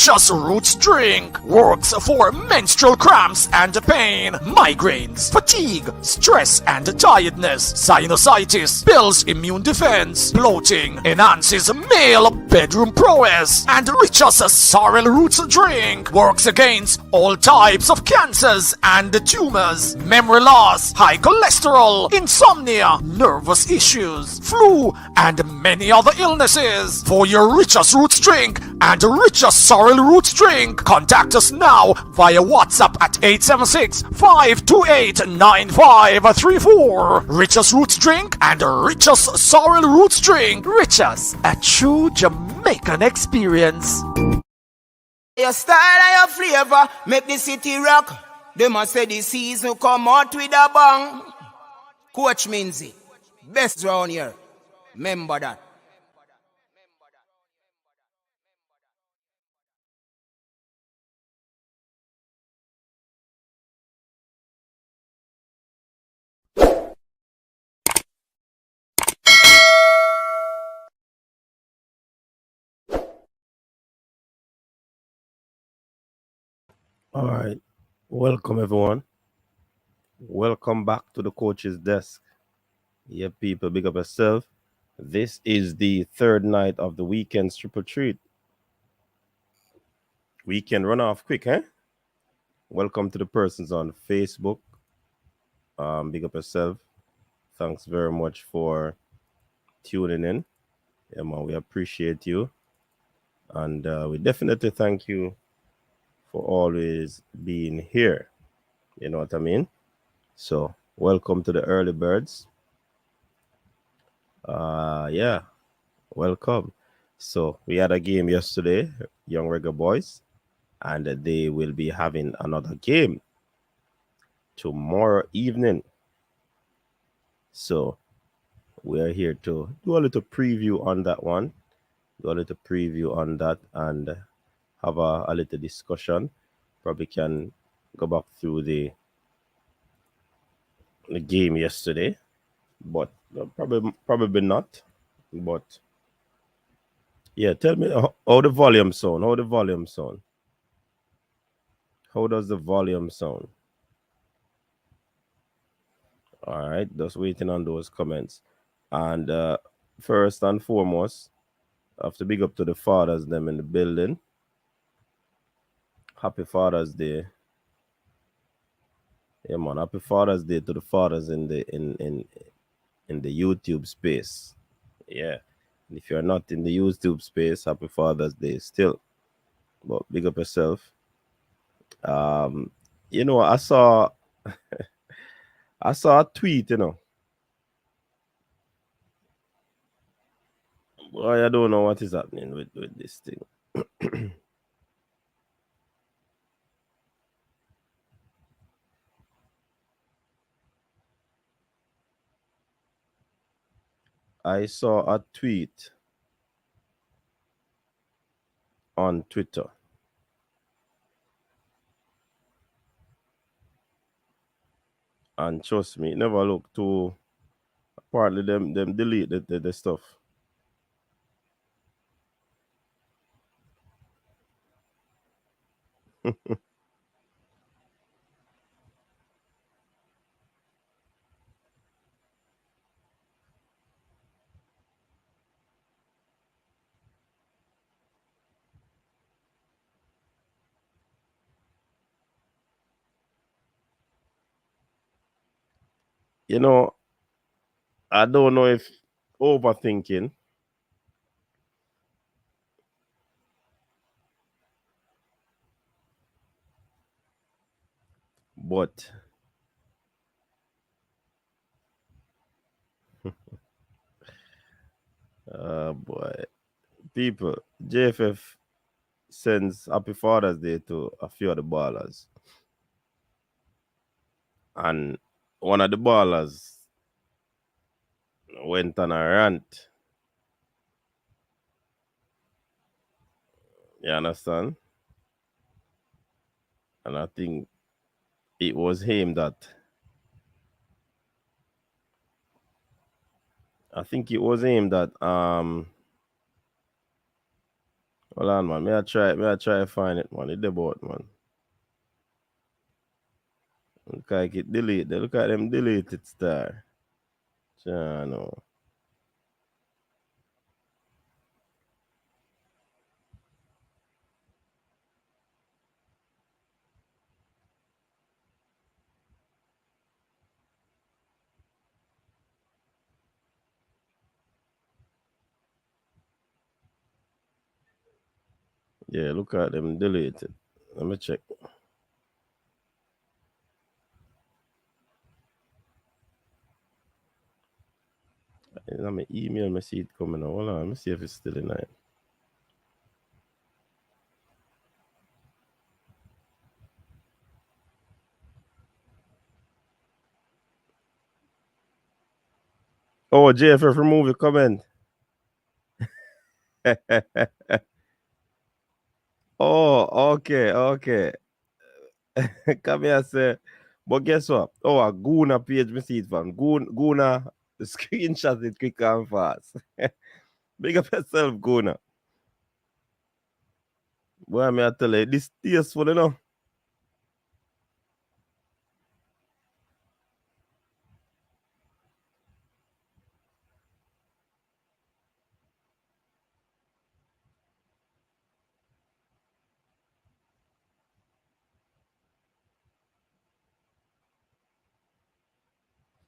Richest Roots drink works for menstrual cramps and pain, migraines, fatigue, stress and tiredness, sinusitis, builds immune defense, bloating, enhances male bedroom prowess, and Richest Sorrel Roots drink works against all types of cancers and tumors, memory loss, high cholesterol, insomnia, nervous issues, flu, and many other illnesses. For your Richest Roots drink and Richest Sorrel Roots drink, contact us now via WhatsApp at 876-528-9534. Richest Roots drink and Richest Sorrel Roots drink. Richest, a true Jamaican experience. Your style and your flavor make the city rock. They must say the season come out with a bang. Coach Minzy, best round here. Remember that. All right. Welcome, everyone. Welcome back to the coach's desk. Yeah, people, big up yourself. This is the third night of the Weekend TripleTreat. Weekend run off quick, eh? Welcome to the persons on Facebook. Big up yourself. Thanks very much for tuning in. Yeah, man, we appreciate you. And we definitely thank you for always being here. You know what I mean? So, welcome to the early birds. Yeah, welcome. So, we had a game yesterday, Young Reggae Boyz, and they will be having another game tomorrow evening. So, we are here to do a little preview on that one, and have a little discussion. Probably can go back through the game yesterday, but probably not. But yeah, tell me how the volume sound. How does the volume sound? All right, just waiting on those comments. And first and foremost, I have to big up to the fathers them in the building. Happy Father's Day. Yeah, man. Happy Father's Day to the fathers in the YouTube space. Yeah. And if you're not in the YouTube space, happy Father's Day still. But big up yourself. You know, I saw a tweet, you know. Boy, I don't know what is happening with this thing. I saw a tweet on Twitter. And trust me, it never look too. Partly them delete the stuff. You know, I don't know if overthinking, but boy, people, JFF sends Happy Father's Day to a few of the ballers, and one of the ballers went on a rant. You understand? And I think it was him that. I think it was him that Hold on, man. May I try to find it, man. It's the boat, man. Look like it delete. Look at them deleted star. Chano. Yeah, look at them deleted. Let me check. Let me email me see it coming out. Hold on, let me see if it's still in there. Oh, JFF remove your comment. Oh, okay. Come here, say. But guess what? Oh, a Guna page, me see it from. Guna, screenshot it quick and fast. Big up yourself, Guna. Boy, me I tell you, this tasteful, you know.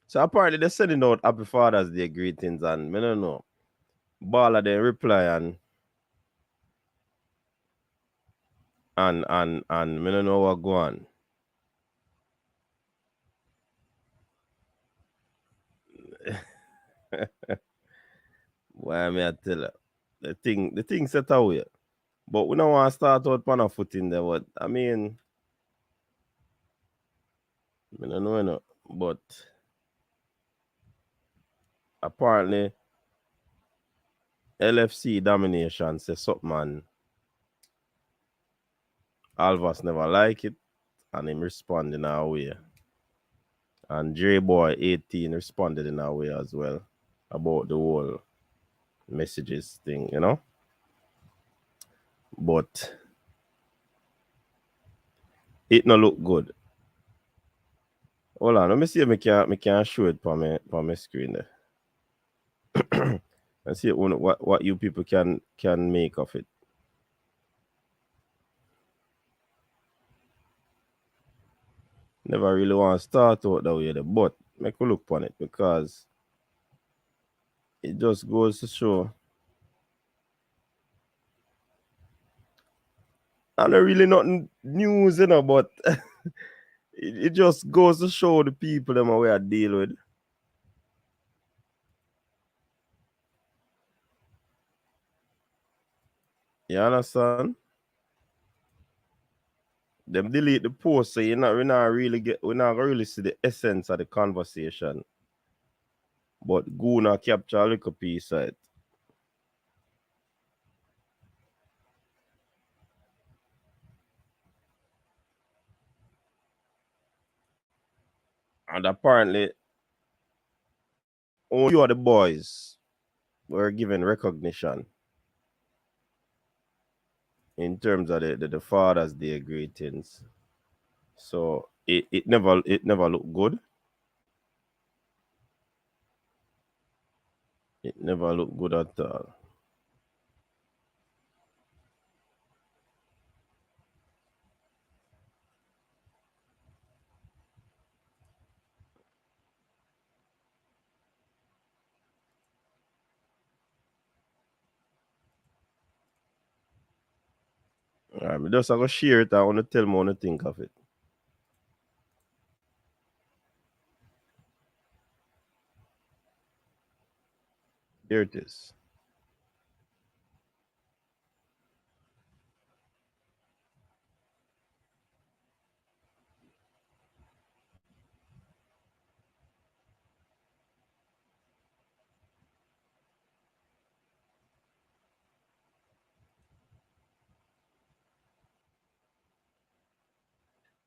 So apparently they're sending out Happy Father's Day greetings and I don't know. Baller they reply and I don't know what go on. Why me I tell you? The thing set away. But we don't want to start out on a foot in there, but I mean I don't know, you know. But apparently LFC domination says something man. Alvas never like it and him respond in our way. And J Boy 18 responded in our way as well about the whole messages thing, you know. But it no look good. Hold on, let me see if I can show it on my screen there. And see what you people can make of it. Never really want to start out that way, but make a look on it because it just goes to show. And not really nothing news, you know, but it just goes to show the people them we are deal with. You understand? Them delete the post, so we're not really see the essence of the conversation. But Guna capture a little piece of it. And apparently only few of the boys were given recognition in terms of the Father's Day greetings. So it never looked good. It never looked good at all. Alright, just gonna share it. I want to tell me what to think of it. Here it is.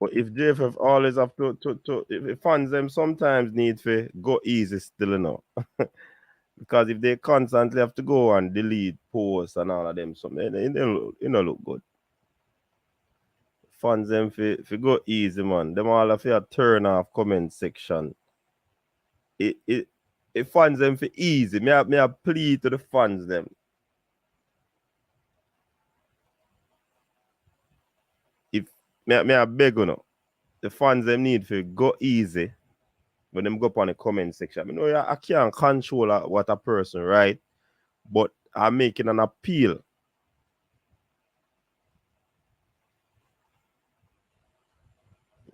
But if JFF always have to if fans them sometimes need to go easy still, you know. Because if they constantly have to go and delete posts and all of them, something, it don't look good. Fans them fi go easy, man. Them all have to turn off comment section. It fans them for easy. Me a plea to the fans them. If me a beg you know, the fans them need to go easy when them go up on the comment section. I know I can't control what a person write, but I'm making an appeal.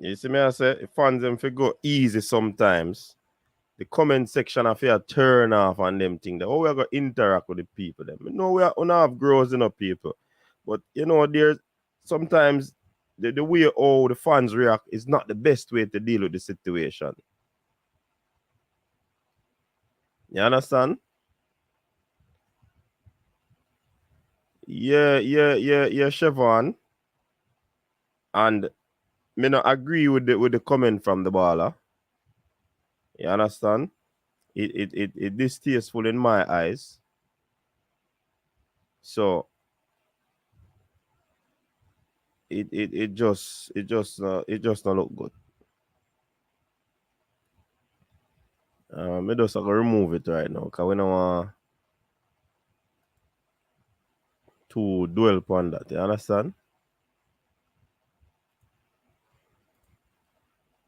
You see me I say fans them fi go easy sometimes. The comment section have to turn off on them things. How we are going to interact with the people them. We know we are gonna have growth in people. But you know, there's sometimes the way how the fans react is not the best way to deal with the situation. You understand? Yeah, Siobhan. And me not agree with the comment from the baller. You understand? It distasteful in my eyes. So it just not look good. Me just gonna remove it right now because we don't want to dwell upon that. You understand?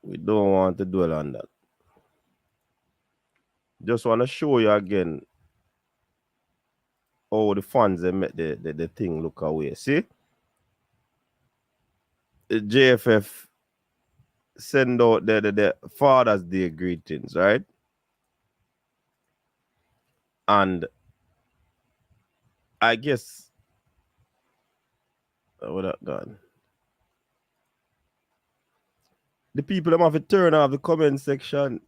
We don't want to dwell on that. Just want to show you again how the fans they make the thing look away. See? The JFF send out the Father's Day greetings, right? And I guess what that gone. The people them have to turn off the comment section.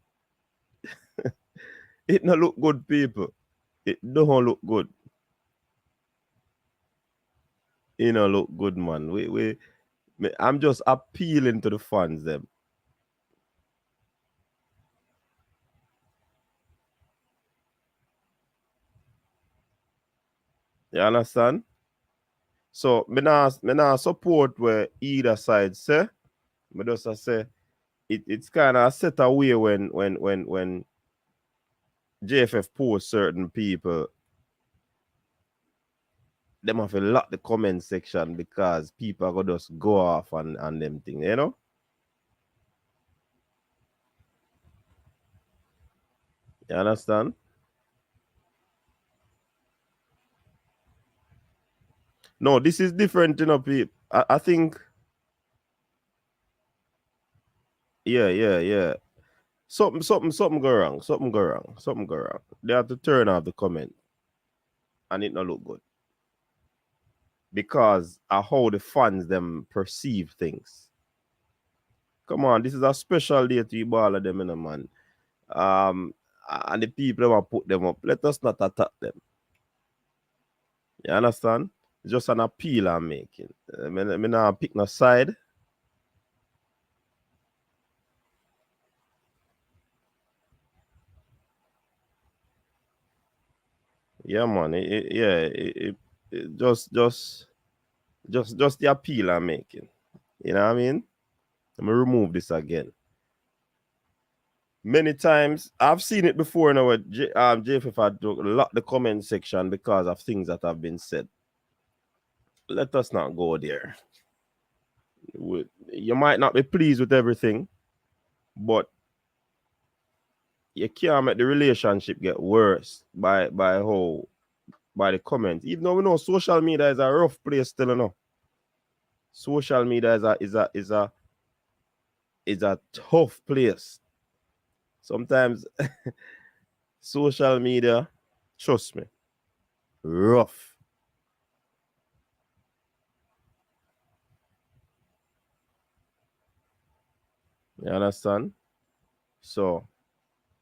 It not look good, people. It don't look good. It don't look good, man. I'm just appealing to the fans them. You understand? So me nah support where either side say. Me just say it's kind of set away when JFF post certain people. Them have to lock the comment section because people are gonna just go off on them things, you know? You understand? No, this is different, you know, people. I think yeah. Something go wrong. Something go wrong. They have to turn off the comment and it not look good. Because of how the fans them perceive things. Come on, this is a special day to you all of them, you know, man. And the people that put them up, let us not attack them. You understand? It's just an appeal I'm making. I not pick no side. Yeah, man. Just the appeal I'm making. You know what I mean? Let me remove this again. Many times I've seen it before now. JFF had locked the comment section because of things that have been said. Let us not go there. You might not be pleased with everything, but you can't make the relationship get worse by the comments. Even though we know social media is a rough place still, you know. Social media is a tough place. Sometimes social media, trust me, rough. You understand? So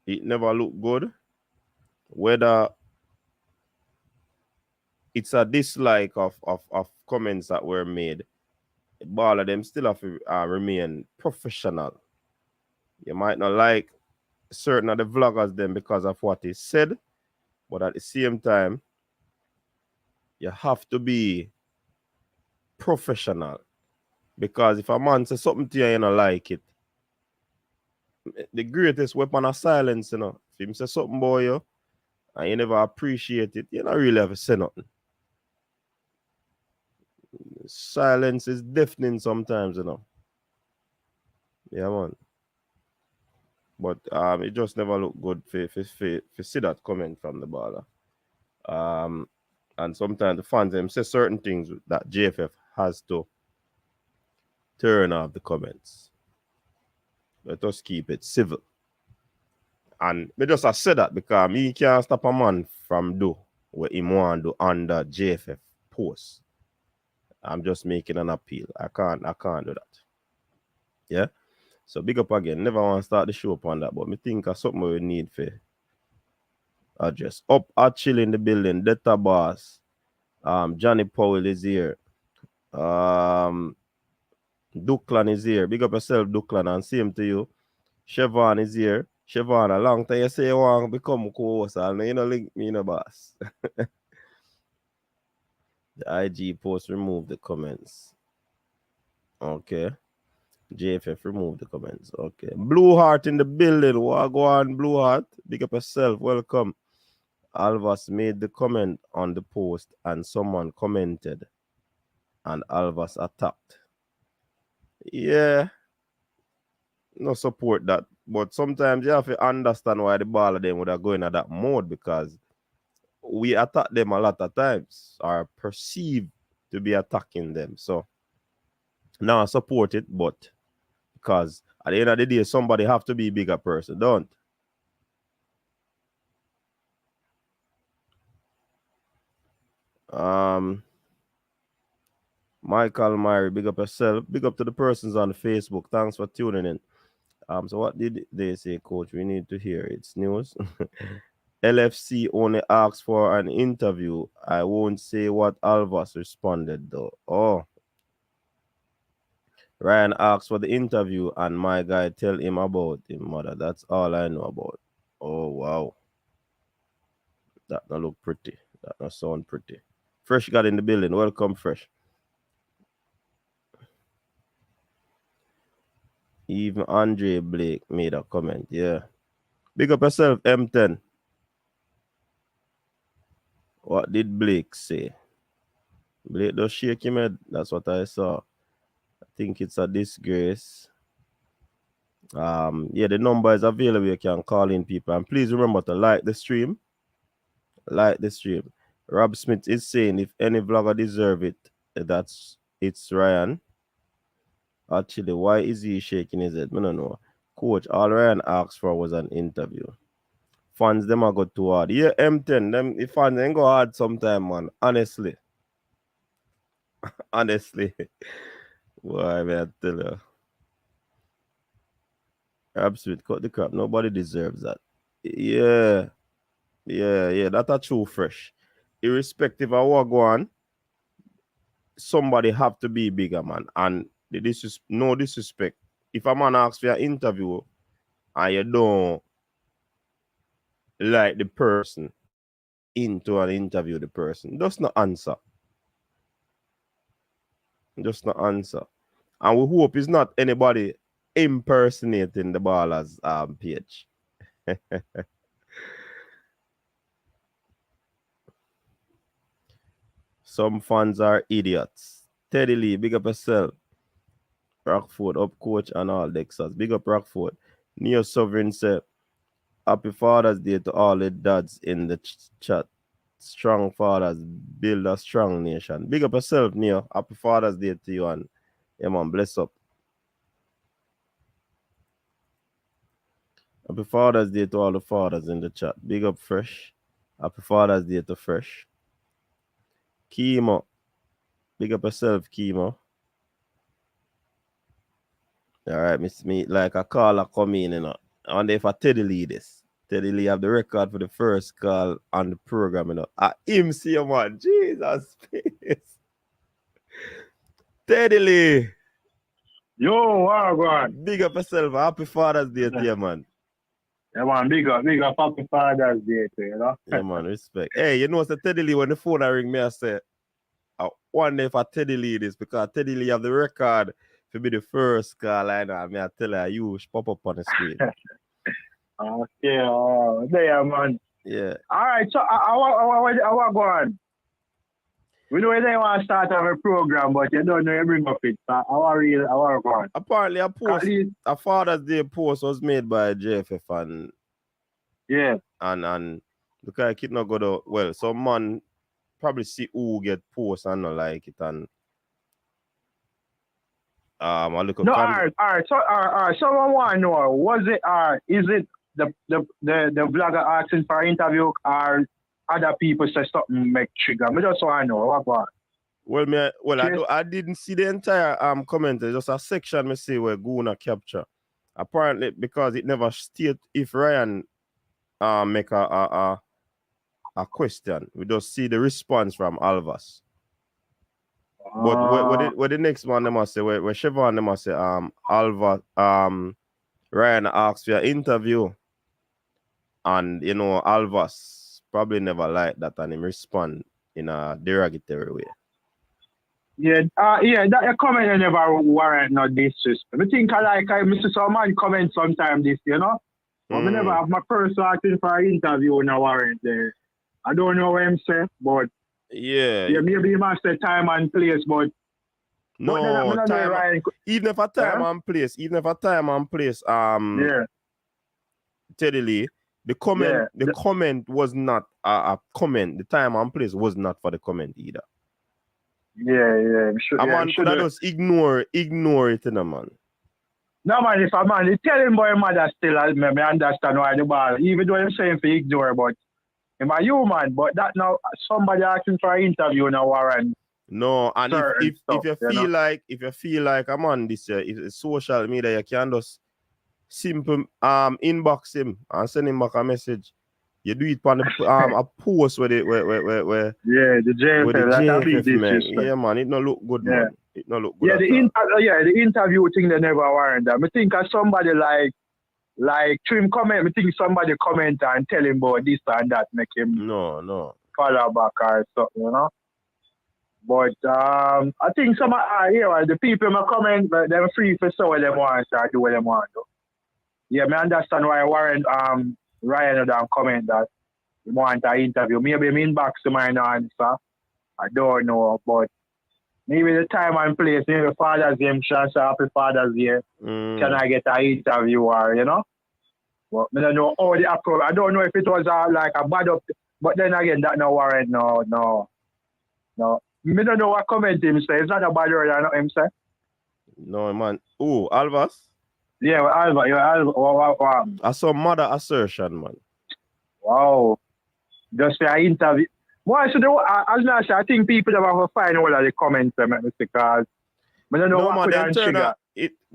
it never look good. Whether it's a dislike of comments that were made, all of them still have to remain professional. You might not like certain of the vloggers them because of what he said, But at the same time, you have to be professional. Because if a man says something to you and you don't like it, the greatest weapon of silence, you know. If him say something about you and you never appreciate it, you don't really have to say nothing. Silence is deafening sometimes, you know. Yeah, man. But it just never look good for see that comment from the baller. And sometimes the fans them say certain things that JFF has to turn off the comments. Let us keep it civil. And me just say that because me can't stop a man from do what he want to do under JFF post. I'm just making an appeal. I can't do that. Yeah. So big up again. Never want to start the show upon that, but me think of something we need for address. Up at chill in the building. Detta boss. Johnny Powell is here. Ducklan is here. Big up yourself, Ducklan, and same to you. Chevron is here. Chevron, a long time you say you want to become co-host, and you know link me, boss. The IG post remove the comments. Okay. JFF remove the comments. Okay. Blue Heart in the building. What go on, Blue Heart? Big up yourself. Welcome. Alvas made the comment on the post and someone commented and Alvas attacked. Yeah. No support that. But sometimes you have to understand why the ball of them would have going at that mode because we attack them a lot of times or perceived to be attacking them. So now I support it, but because at the end of the day, somebody have to be a bigger person, don't? Michael Myrie, big up yourself. Big up to the persons on Facebook. Thanks for tuning in. So what did they say, coach? We need to hear it's news. LFC only asked for an interview. I won't say what Alvas responded though. Oh. Ryan asked for the interview and my guy tell him about him mother. That's all I know about. Oh wow. That don't look pretty. That don't sound pretty. Fresh got in the building. Welcome, Fresh. Even Andre Blake made a comment. Yeah. Big up yourself, M10. What did Blake say? Blake does shake him head. That's what I saw. I think it's a disgrace. Yeah, the number is available. You can call in people. And please remember to like the stream. Like the stream. Rob Smith is saying if any vlogger deserve it, it's Ryan. Actually, why is he shaking his head? I don't know. Coach, all Ryan asked for was an interview. Fans, them are go too hard. Yeah, M10, them the fans ain't go hard sometime, man. Honestly. Honestly. Why, man, I tell you. Absolute cut the crap. Nobody deserves that. Yeah. That's a true Fresh. Irrespective of what go on, somebody have to be bigger, man. And no disrespect. If a man asks for an interview and you don't like the person into an interview, the person, just not answer. Just not answer. And we hope it's not anybody impersonating the baller's page. Some fans are idiots. Teddy Lee, big up yourself. Rockford, up coach and all Dexas. Big up Rockford. Neo Sovereign said, Happy Father's Day to all the dads in the chat. Strong fathers build a strong nation. Big up yourself, Neo. Happy Father's Day to you and yeah, man, bless up. Happy Father's Day to all the fathers in the chat. Big up Fresh. Happy Father's Day to Fresh. Kimo. Big up yourself, Kimo. All right, Miss Me. Like a caller come in, you know. I wonder if I Teddy Lee this. Teddy Lee have the record for the first call on the program, you know. Him see you, man. Jesus, please. Teddy Lee. Yo, wow, God. Big up yourself. Happy Father's Day to you, man. Yeah, man, big up Happy Father's Day, too, you know? Yeah, man, respect. Hey, you know what's the Teddy Lee when the phone I ring me, I say, I wonder if I Teddy Lee this because Teddy Lee have the record to be the first call I know. I mean, I tell her, you pop up on the screen. Okay, there, man. Yeah. All right, so I want go on. We know they want to start a program, but you don't know you bring up it. So I want go on. Apparently, a Father's Day post was made by JFF and yeah, and because it not go to, well, some man probably see who get post and not like it and I look at no, all right. So, someone want to know, was it is it the vlogger asking for interview or other people say something make trigger? I just want to know what go on. Well, I didn't see the entire comment. There's just a section me say where Guna capture. Apparently, because it never state if Ryan make a question. We just see the response from Alvas. But what the next one they must say, where Siobhan they must say, Alva, Ryan asked for an interview. And you know, Alvas probably never liked that and him respond in a derogatory way. Yeah, that comment never warrant no disrespect. I think I Mr. Someone comment sometime this, you know. But I never have my person asking for an interview in a warrant there. I don't know what I'm saying, but yeah, maybe you must say time and place, but no, but time, Ryan, even if a time and place, Teddy Lee, the comment was not a comment. The time and place was not for the comment either. Yeah, man could have just ignore it, man. No, man, if a man is telling boy mother still, I understand why the ball, even though I'm saying for ignore, but I'm a human, but that now somebody asking for an interview in a warrant. No, and if you feel like I'm on this if it's social media, you can just simple inbox him and send him back a message. You do it on a post where the JFF man. Yeah, man, it not look good, man. It not look good. The interview thing they never warrant that. I think as somebody like Trim comment, I think somebody comment and tell him about this and that, make him no follow back or something, you know. But I think some the people in my comment, they're free for so what they want to do what they want to do. Yeah, I understand why Warren Ryan don't comment that he want an interview. Maybe I'm inbox to my answer. I don't know, but maybe the time and place, maybe Father's Day, chance happy Father's Day. Can I get an interview or, you know? But I don't know how the approach. I don't know if it was like a bad up, but then again, that no warrant, no. I don't know what comment him say. It's not a bad word, I know him say. No, man. Oh, Alvas? Yeah, Alva. I saw mother assertion, man. Wow. Just for an interview. Well, I think people have to find all of the comments because I don't know what man, trigger.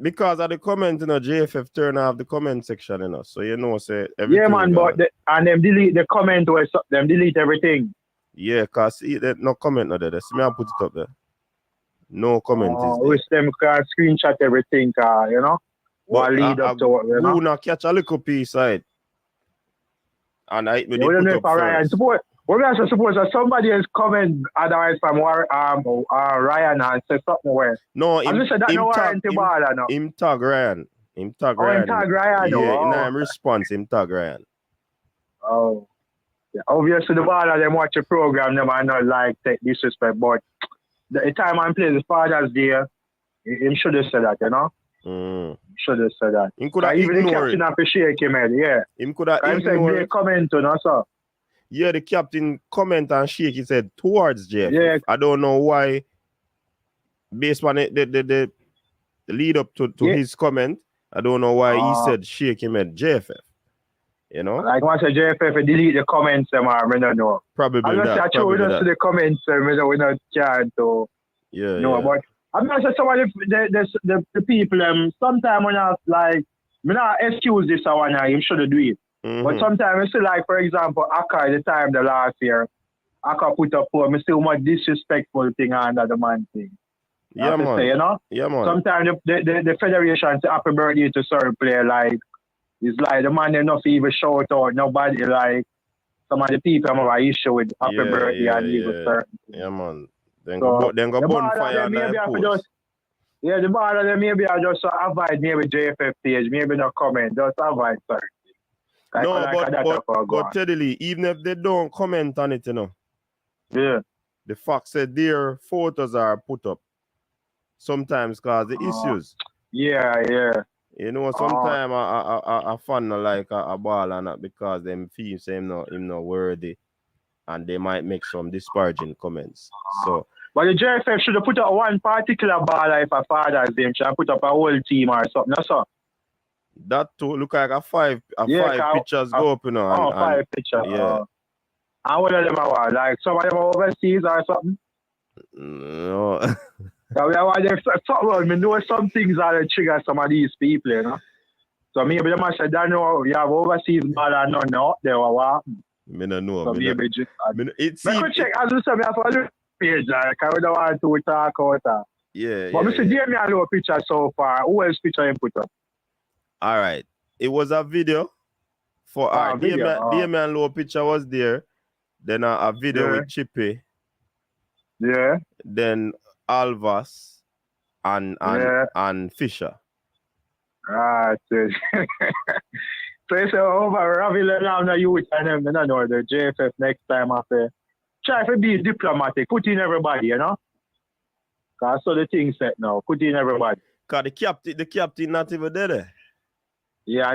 Because of the comment, JFF turn off the comment section, so say everything. Yeah, man, but them delete the comment or them delete everything. Yeah, because no comment no there. See me I put it up there. No comment is there. Which them can screenshot everything, you know? But lead up to what, you know? Who not catch a little piece side. And I don't know if Ryan suppose that somebody else comment otherwise from Ryan and say something where. No, him tag Ryan. Him tag Ryan. Yeah, in response, him tag Ryan. Oh. Yeah, obviously the ball of them watch the program, them are not like take disrespect, but the time and place, the Father's Day, him should have said that, you know? Should have said that. Him could have even the ignored captain appreciate him, yeah. Him could have ignored it. Comment, so. Yeah, the captain comment and shake his head towards Jeff. Yeah. I don't know why, based on the lead up to his comment, I don't know why he said shake him at JFF. You know? Like once a JFF delete the comments, I don't know. Probably I'm not that. sure we don't see the comments, we don't chant to. Yeah. But I'm not sure some of the people, sometimes when I not excuse this one, you should do it. But sometimes I see, like, for example, Akka, the time the last year, Akka put up for me still much disrespectful thing under the man thing. Yeah, man. Say, you know? Yeah, man. Sometimes the federation say happy birthday to certain player, like It's like the man enough even shout out nobody like some of the people have an issue with happy birthday and even certain things. Yeah, man. Then So, go the bonfire them under maybe the I could post. the ball of them maybe I just avoid maybe JFF page, maybe not comment, just avoid certain things. No, but Teddy Lee, even if they don't comment on it, you know. Yeah. The fact that their photos are put up sometimes cause the issues. Yeah. You know, sometimes a fan not like a ball and that because them feel say him not worthy and they might make some disparaging comments. So but the JFF should have put up one particular ball if a Father's Day, should have put up a whole team or something. That's all. that too look like five pictures go up, you know. Five pictures. Yeah. And one of them are like some of them are overseas or something. No. So we know some things are the trigger some of these people, you know. So maybe they must say, don't know you have overseas ball or none out there or what. Me no know. So maybe just could check as you say, me have to look page like I don't want to talk about that. Yeah. But Mr. Jamie a low picture so far. Who else picture him put up? All right. It was a video for Damien Low picture was there. Then a video with Chippy. Yeah. Then Alvas and Fisher. Right. So it's over Ravi now the youth and them, I know the JFF next time after. Try to be diplomatic, put in everybody, you know? Cause so the thing set now, put in everybody. Cause the captain not even there. Yeah,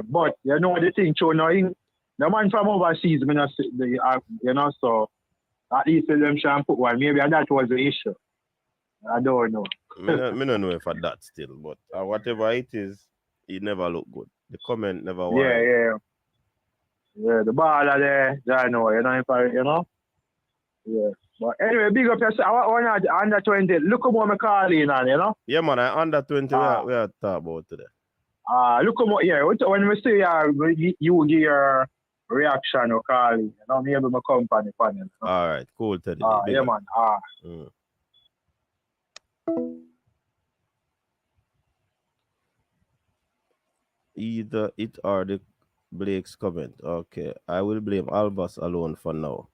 but you know the thing, so now the man from overseas, you know, so at least them shall put one. Maybe that was the issue. I don't know. Me don't know if that still, but whatever it is, it never look good. The comment never worked. Yeah, the ball are there, I know, you know. Yeah. But anyway, big up yourself. I want under 20. Look at what I'm calling on, you know? Yeah, man, I under 20 we are talking about today. Look at what, when we say you give your reaction or calling, you know, maybe my company panel. You know? All right, cool, Teddy. Yeah, man. Either it or the Blake's comment. Okay, I will blame Albus alone for now.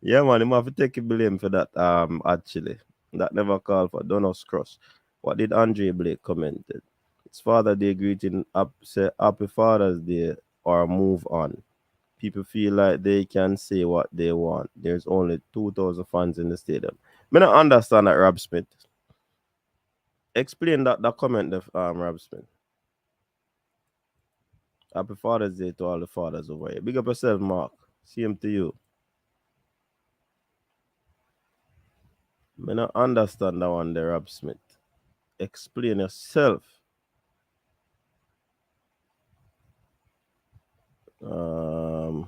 Yeah, man, him have to take blame for that. Actually, that never called for Donald's cross. What did Andre Blake commented? His Father Day greeting up say Happy Father's Day or move on. People feel like they can say what they want. There's only 2,000 fans in the stadium. I don't understand that, Rob Smith. Explain that comment, Rob Smith. Happy Father's Day to all the fathers over here. Big up yourself, Mark. Same to you. I don't understand that one there, Rob Smith. Explain yourself. Hold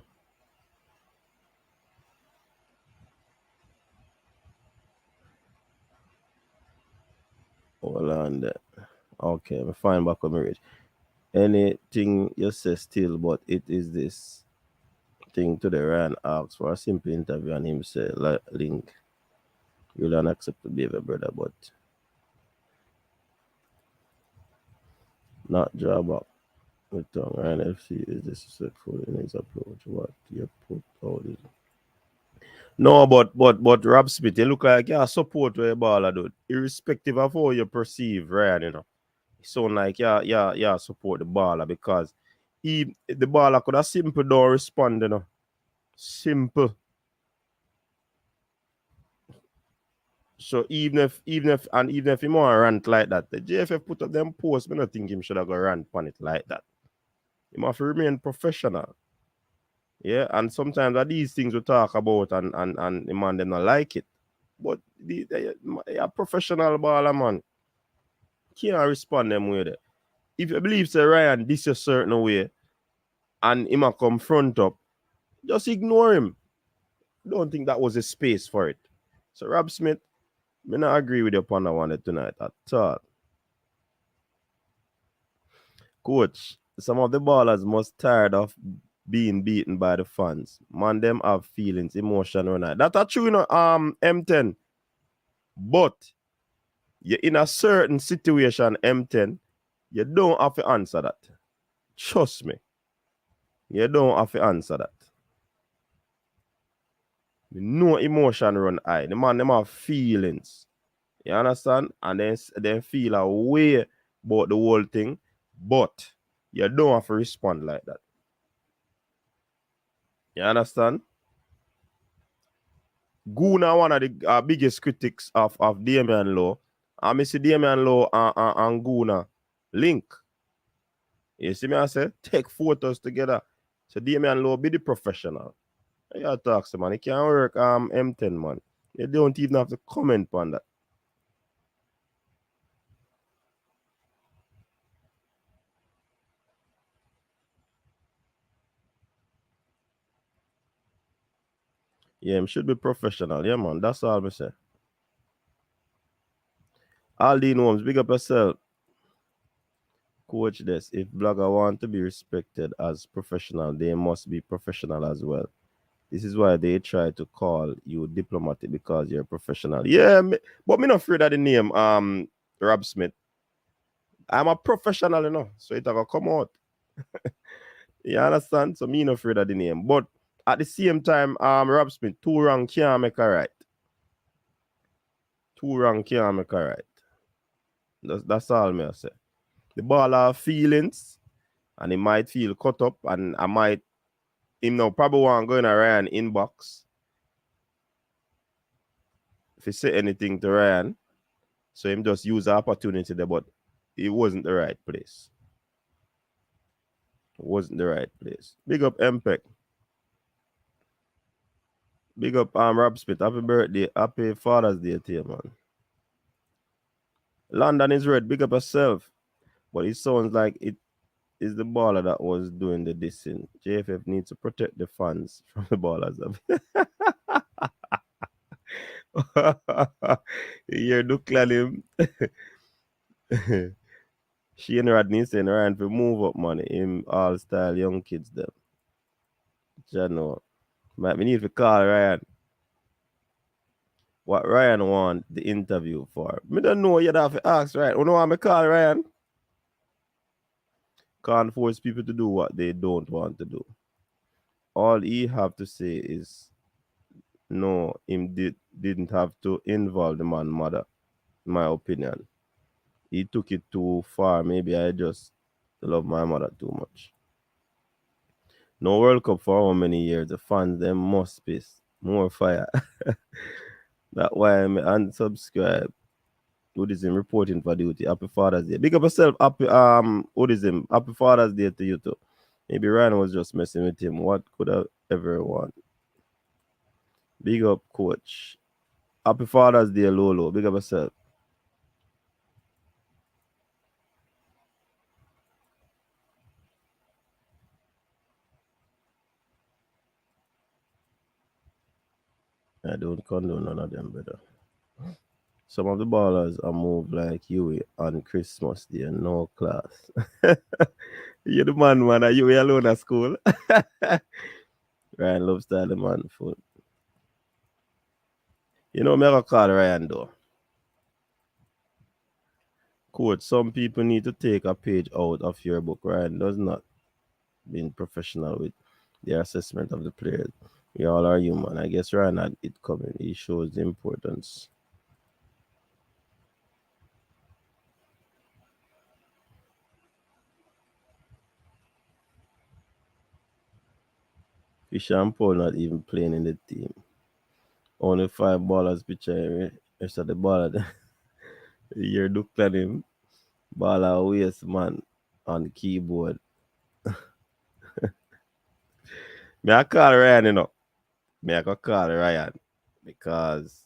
on there. Okay, I'm fine back on marriage. Anything you say still, but it is this thing to the Ryan asks for a simple interview and him say link. You'll unaccept to be a brother, but not job up. With Ryan FC is disrespectful in his approach. What you put all this. No, but Rob Smith, you look like you support where your baller do. Irrespective of how you perceive Ryan, you know. It sound like you support the baller because the baller could have simple don't respond, you know. Simple. So even if he want rant like that, the JFF put up them posts, I don't think him should have go rant on it like that. He must remain professional. Yeah, and sometimes these things we talk about and the man them not like it. But they are professional baller, man. Can't respond them way there. If you believe say Ryan this a certain way and him a come front up, just ignore him. Don't think that was a space for it. So Rob Smith, I not agree with you upon that one tonight at all. Coach, some of the ballers must tired of being beaten by the fans. Man, them have feelings, emotion or not. That's true, you know, M10. But you're in a certain situation, M10, you don't have to answer that. Trust me. You don't have to answer that. No emotion run high. The man them have feelings. You understand? And then feel a way about the whole thing. But you don't have to respond like that. You understand? Guna one of the biggest critics of Damian Law. I see Damian Law and Guna link. You see me I say? Take photos together. So Damian Law be the professional. You talk to man. He can't work M10 man. You don't even have to comment on that. Yeah, him should be professional. Yeah, man. That's all I say. Aldine Holmes, big up yourself. Coach this. If blogger want to be respected as professional, they must be professional as well. This is why they try to call you diplomatic because you're a professional. Yeah, but me not afraid of the name Rob Smith. I'm a professional, you know, so it will come out. You understand? So me not afraid of the name. But at the same time, Rob Smith, two wrong can't make a right. Two wrong can't make a right. That's all me I say. The ball have feelings and he might feel cut up and I might him now probably want to go in a Ryan inbox. If he say anything to Ryan, so him just use the opportunity there, but it wasn't the right place. It wasn't the right place. Big up MPEC. Big up Rob Smith. Happy birthday. Happy Father's Day to you, man. London is red. Big up yourself. But it sounds like it is the baller that was doing the dissing. JFF needs to protect the fans from the ballers. You're Duklalim. Shane Rodney saying Ryan for move up money. Him all style young kids them. You know. Might we need to call Ryan. What Ryan want the interview for? Me don't know you'd have to ask Ryan. You know what I call Ryan? Can't force people to do what they don't want to do. All he have to say is no, him didn't have to involve the man mother, in my opinion. He took it too far. Maybe I just love my mother too much. No World Cup for how many years? The fans them must be more fire. That's why I'm unsubscribe. Buddhism reporting for duty. Happy Father's Day. Big up yourself. Happy Buddhism. Happy Father's Day to you too. Maybe Ryan was just messing with him. What could I ever want? Big up, coach. Happy Father's Day, Lolo. Big up yourself. I don't condone none of them, brother. Some of the ballers are moved like Huey on Christmas Day, no class. You're the man, man. Are you alone at school? Ryan loves style the man food. You know, me have a call Ryan though. Coach, some people need to take a page out of your book. Ryan does not being professional with their assessment of the players. We all are human. I guess Ryan had it coming. He shows the importance. Fisher and Paul not even playing in the team. Only 5 ballers picture rest of the baller. You're looking at him. Baller waste man on the keyboard. Me I call Ryan, you know. Me I go call Ryan because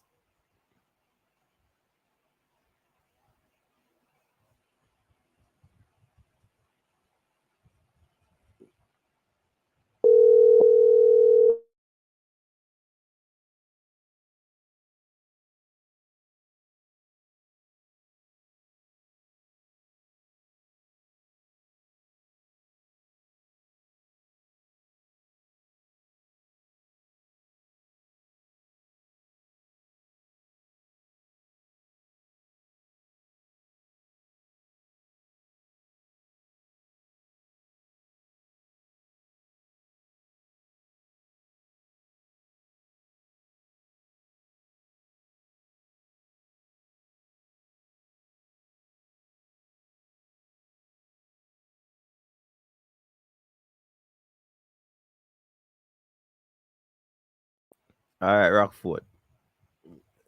All right, Rockford.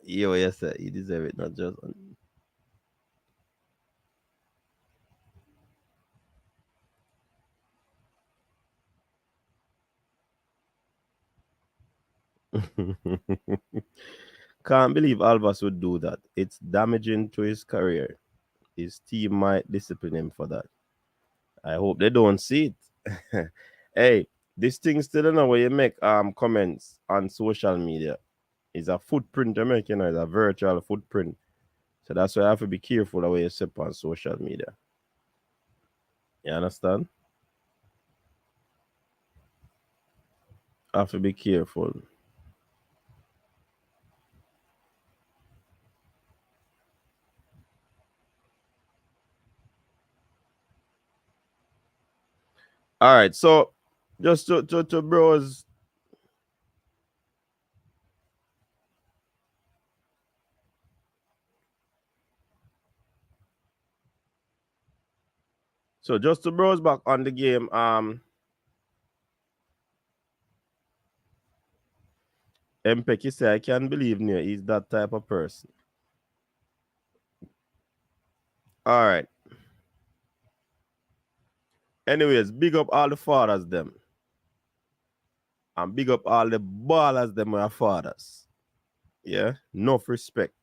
Yo, yes, sir. You deserve it, not just. Can't believe Alvas would do that. It's damaging to his career. His team might discipline him for that. I hope they don't see it. Hey, this thing still don't know where you make comments on social media. It's a footprint you're making, it's a virtual footprint. So that's why I have to be careful the way you step on social media. You understand? I have to be careful. All right, so just to browse. So just to browse back on the game, Mpeki say I can't believe near he's that type of person. All right. Anyways, big up all the fathers them. And big up all the ballers them who are fathers. Yeah, enough respect.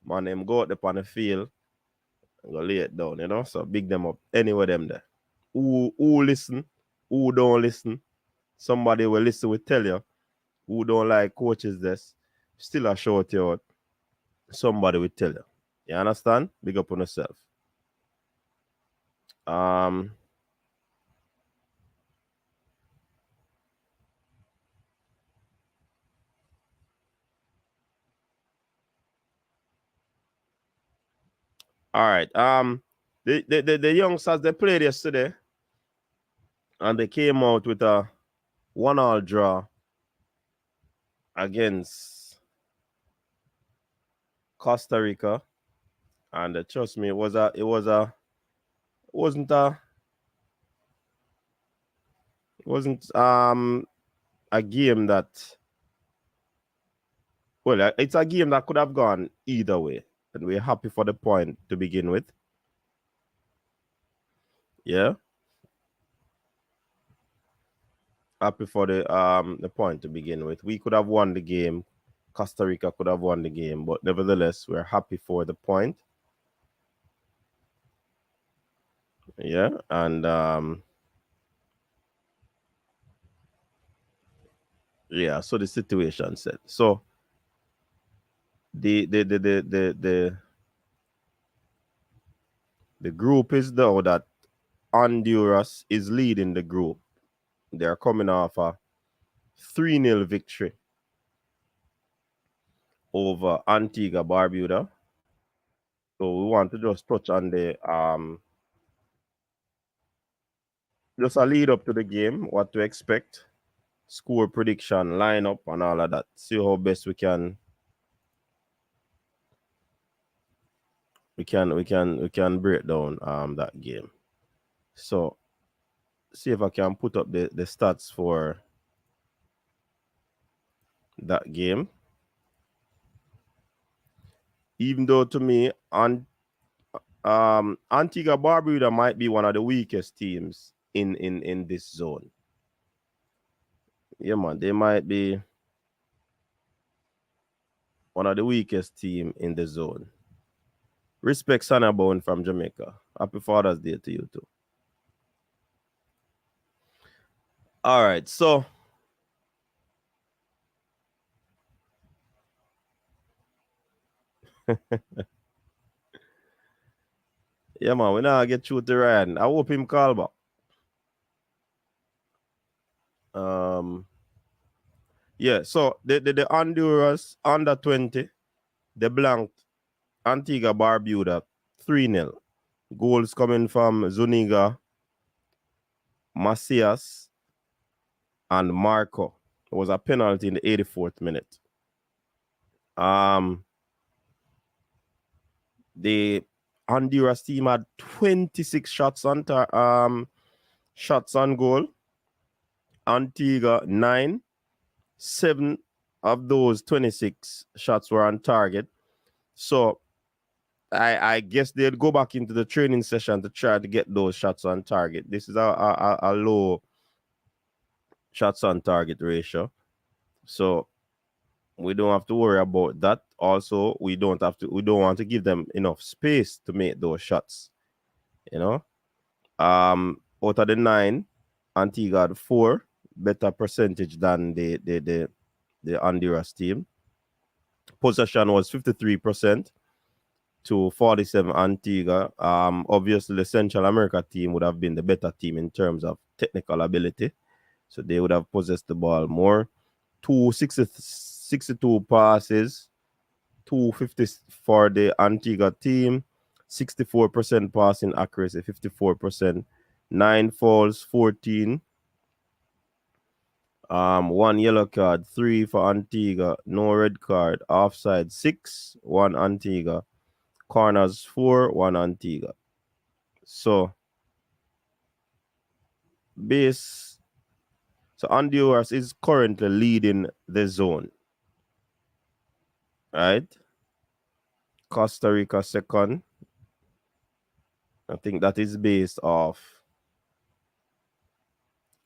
Man, them go out there on the field and go lay it down, you know. So big them up. Anywhere them there. Who listen, who don't listen. Somebody will listen, will tell you. Who don't like coaches this, still a shout you out. Somebody will tell you. You understand? Big up on yourself. All right. The youngsters they played yesterday, and they came out with a 1-1 draw against Costa Rica, and trust me, it wasn't a game that, well, it's a game that could have gone either way, and we're happy for the point to begin with. Yeah. Happy for the point to begin with. We could have won the game. Costa Rica could have won the game, but nevertheless, we're happy for the point. Yeah, and yeah, so the situation set. So the group is now that Honduras is leading the group. They're coming off a 3-0 victory over Antigua Barbuda. So we want to just touch on the just a lead up to the game, what to expect, score prediction, lineup, and all of that. See how best we can break down that game. So see if I can put up the stats for that game. Even though to me, Antigua Barbuda might be one of the weakest teams in this zone. Yeah, man, they might be one of the weakest team in the zone. Respect Sanabone from Jamaica. Happy Father's Day to you too. All right, so yeah, man, we now get through to Ryan. I hope him call back. Yeah, so the Honduras under 20, they blanked Antigua Barbuda 3-0. Goals coming from Zuniga, Macias, and Marco. It was a penalty in the 84th minute. The Honduras team had 26 shots on goal. Antigua 9, 7 of those 26 shots were on target. So I guess they'd go back into the training session to try to get those shots on target. This is a low shots on target ratio. So we don't have to worry about that. Also, we don't want to give them enough space to make those shots. You know? Out of the 9, Antigua had 4, better percentage than the Honduras team. Possession was 53% to 47 Antigua. Obviously the Central America team would have been the better team in terms of technical ability. So they would have possessed the ball more. 62 passes, 250 for the Antigua team, 64% passing accuracy, 54%, 9 fouls, 14. 1 yellow card, 3 for Antigua, no red card, offside 6, 1 Antigua, corners 4, 1 Antigua. So Honduras is currently leading the zone, right? Costa Rica second. I think that is based off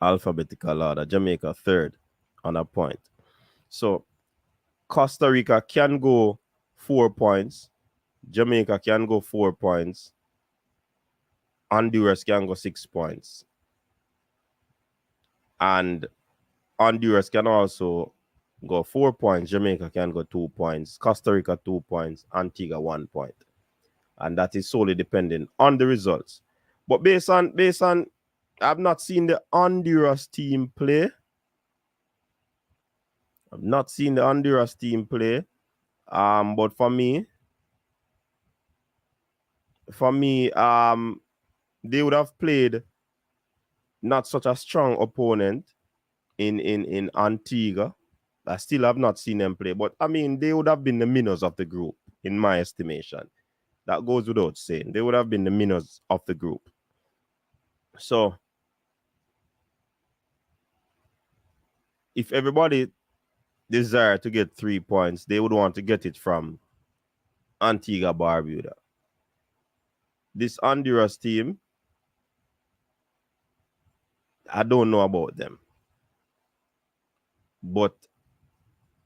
alphabetical order. Jamaica third on a point. So Costa Rica can go 4 points. Jamaica can go 4 points. Honduras can go 6 points. And Honduras can also go 4 points. Jamaica can go 2 points. Costa Rica 2 points. Antigua 1 point. And that is solely dependent on the results. But based on I've not seen the Honduras team play. I've not seen the Honduras team play. But for me, they would have played not such a strong opponent in Antigua. I still have not seen them play, but I mean, they would have been the winners of the group, in my estimation. That goes without saying. They would have been the winners of the group. So, if everybody desire to get 3 points, they would want to get it from Antigua Barbuda. This Honduras team, I don't know about them. But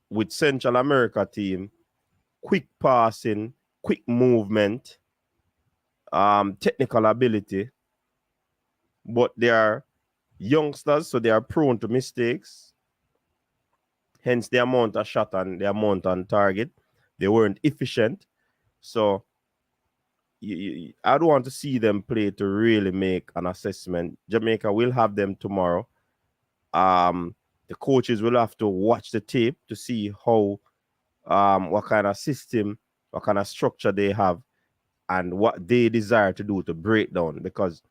with Central America team, quick passing, quick movement, technical ability, but they are youngsters, so they are prone to mistakes. Hence the amount of shot and the amount on target. They weren't efficient. So I don't want to see them play to really make an assessment. Jamaica will have them tomorrow. The coaches will have to watch the tape to see how, what kind of system, what kind of structure they have, and what they desire to do to break down. Because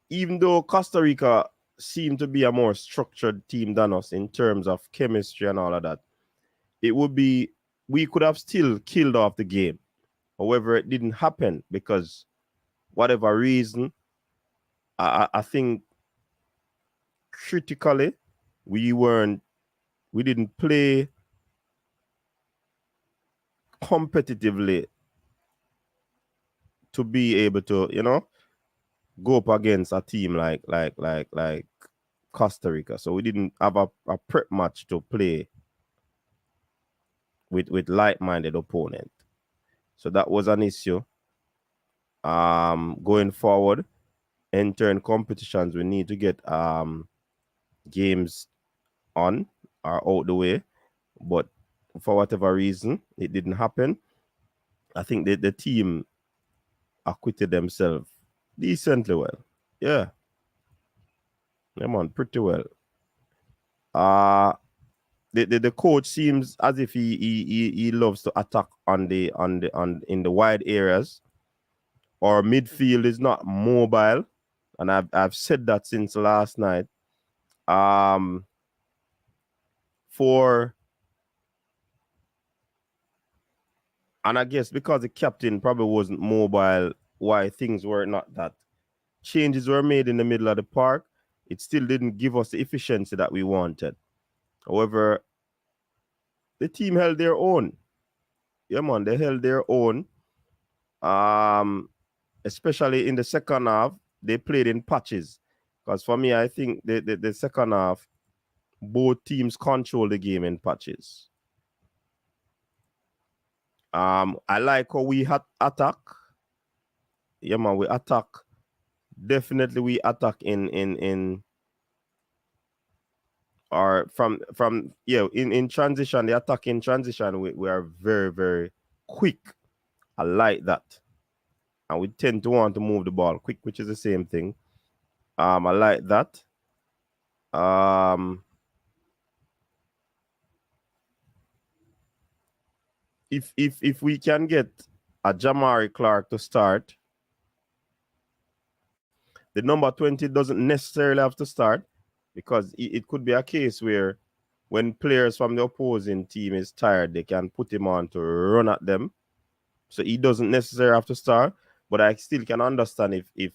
even though Costa Rica seemed to be a more structured team than us in terms of chemistry and all of that, we could have still killed off the game. However, it didn't happen because whatever reason, I think critically, we didn't play competitively to be able to, go up against a team like Costa Rica. So we didn't have a prep match to play with like-minded opponent. So that was an issue. Going forward, entering competitions, we need to get games on or out the way. But for whatever reason, it didn't happen. I think the team acquitted themselves decently well. Yeah. Them on pretty well. The coach seems as if he loves to attack in the wide areas. Our midfield is not mobile, and I've said that since last night. And I guess because the captain probably wasn't mobile, why things were not that. Changes were made in the middle of the park. It still didn't give us the efficiency that we wanted. However, the team held their own. Yeah, man, they held their own. Especially in the second half, they played in patches. Because for me, I think the second half, both teams control the game in patches. I like how we attack. Yeah, man, we attack. Definitely, we attack in or in transition. The attack in transition, we are very, very quick. I like that, and we tend to want to move the ball quick, which is the same thing. I like that. If we can get a Jamari Clark to start, the number 20 doesn't necessarily have to start, because it could be a case where when players from the opposing team is tired, they can put him on to run at them. So he doesn't necessarily have to start, but I still can understand if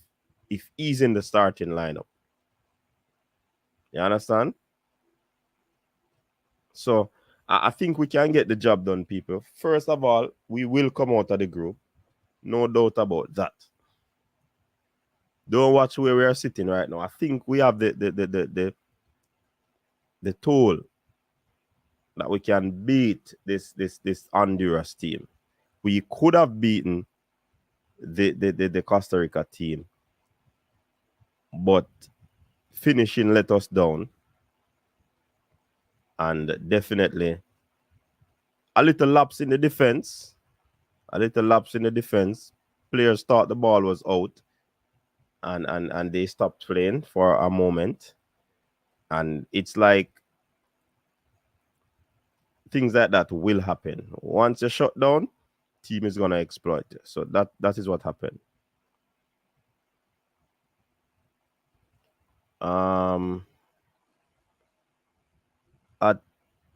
he's in the starting lineup. You understand? So I think we can get the job done, people. First of all, we will come out of the group. No doubt about that. Don't watch where we are sitting right now. I think we have the tool that we can beat this Honduras team. We could have beaten the Costa Rica team, but finishing let us down. And definitely a little lapse in the defense. Players thought the ball was out, and they stopped playing for a moment. And it's like things like that will happen. Once you're shut down, team is gonna exploit it. So that is what happened. At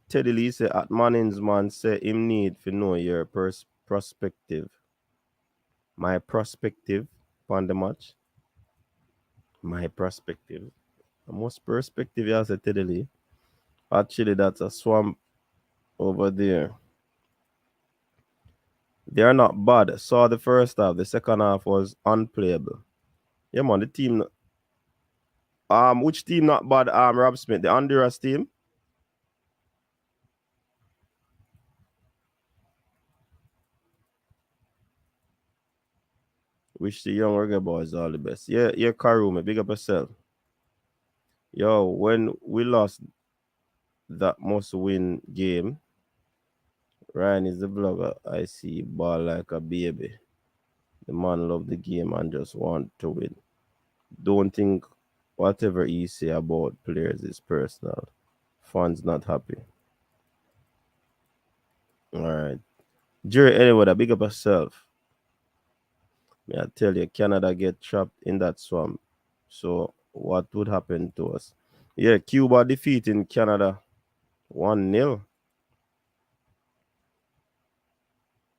Teddy Lee say at Mannings man say him need to know your perspective. My perspective on the match. My perspective. The most perspective you say Teddy Lee. Actually, that's a swamp over there. They are not bad. Saw the first half. The second half was unplayable. Yeah, man. The team. Which team not bad? Rob Smith, the Honduras team. Wish the young Reggae Boyz all the best. Yeah, Karuma, big up yourself. Yo, when we lost that must-win game, Ryan is the vlogger. I see ball like a baby. The man love the game and just want to win. Don't think whatever he say about players is personal. Fans not happy. All right. Jerry, anyway, big up yourself. May I tell you, Canada get trapped in that swamp. So what would happen to us? Yeah, Cuba defeating Canada 1-0.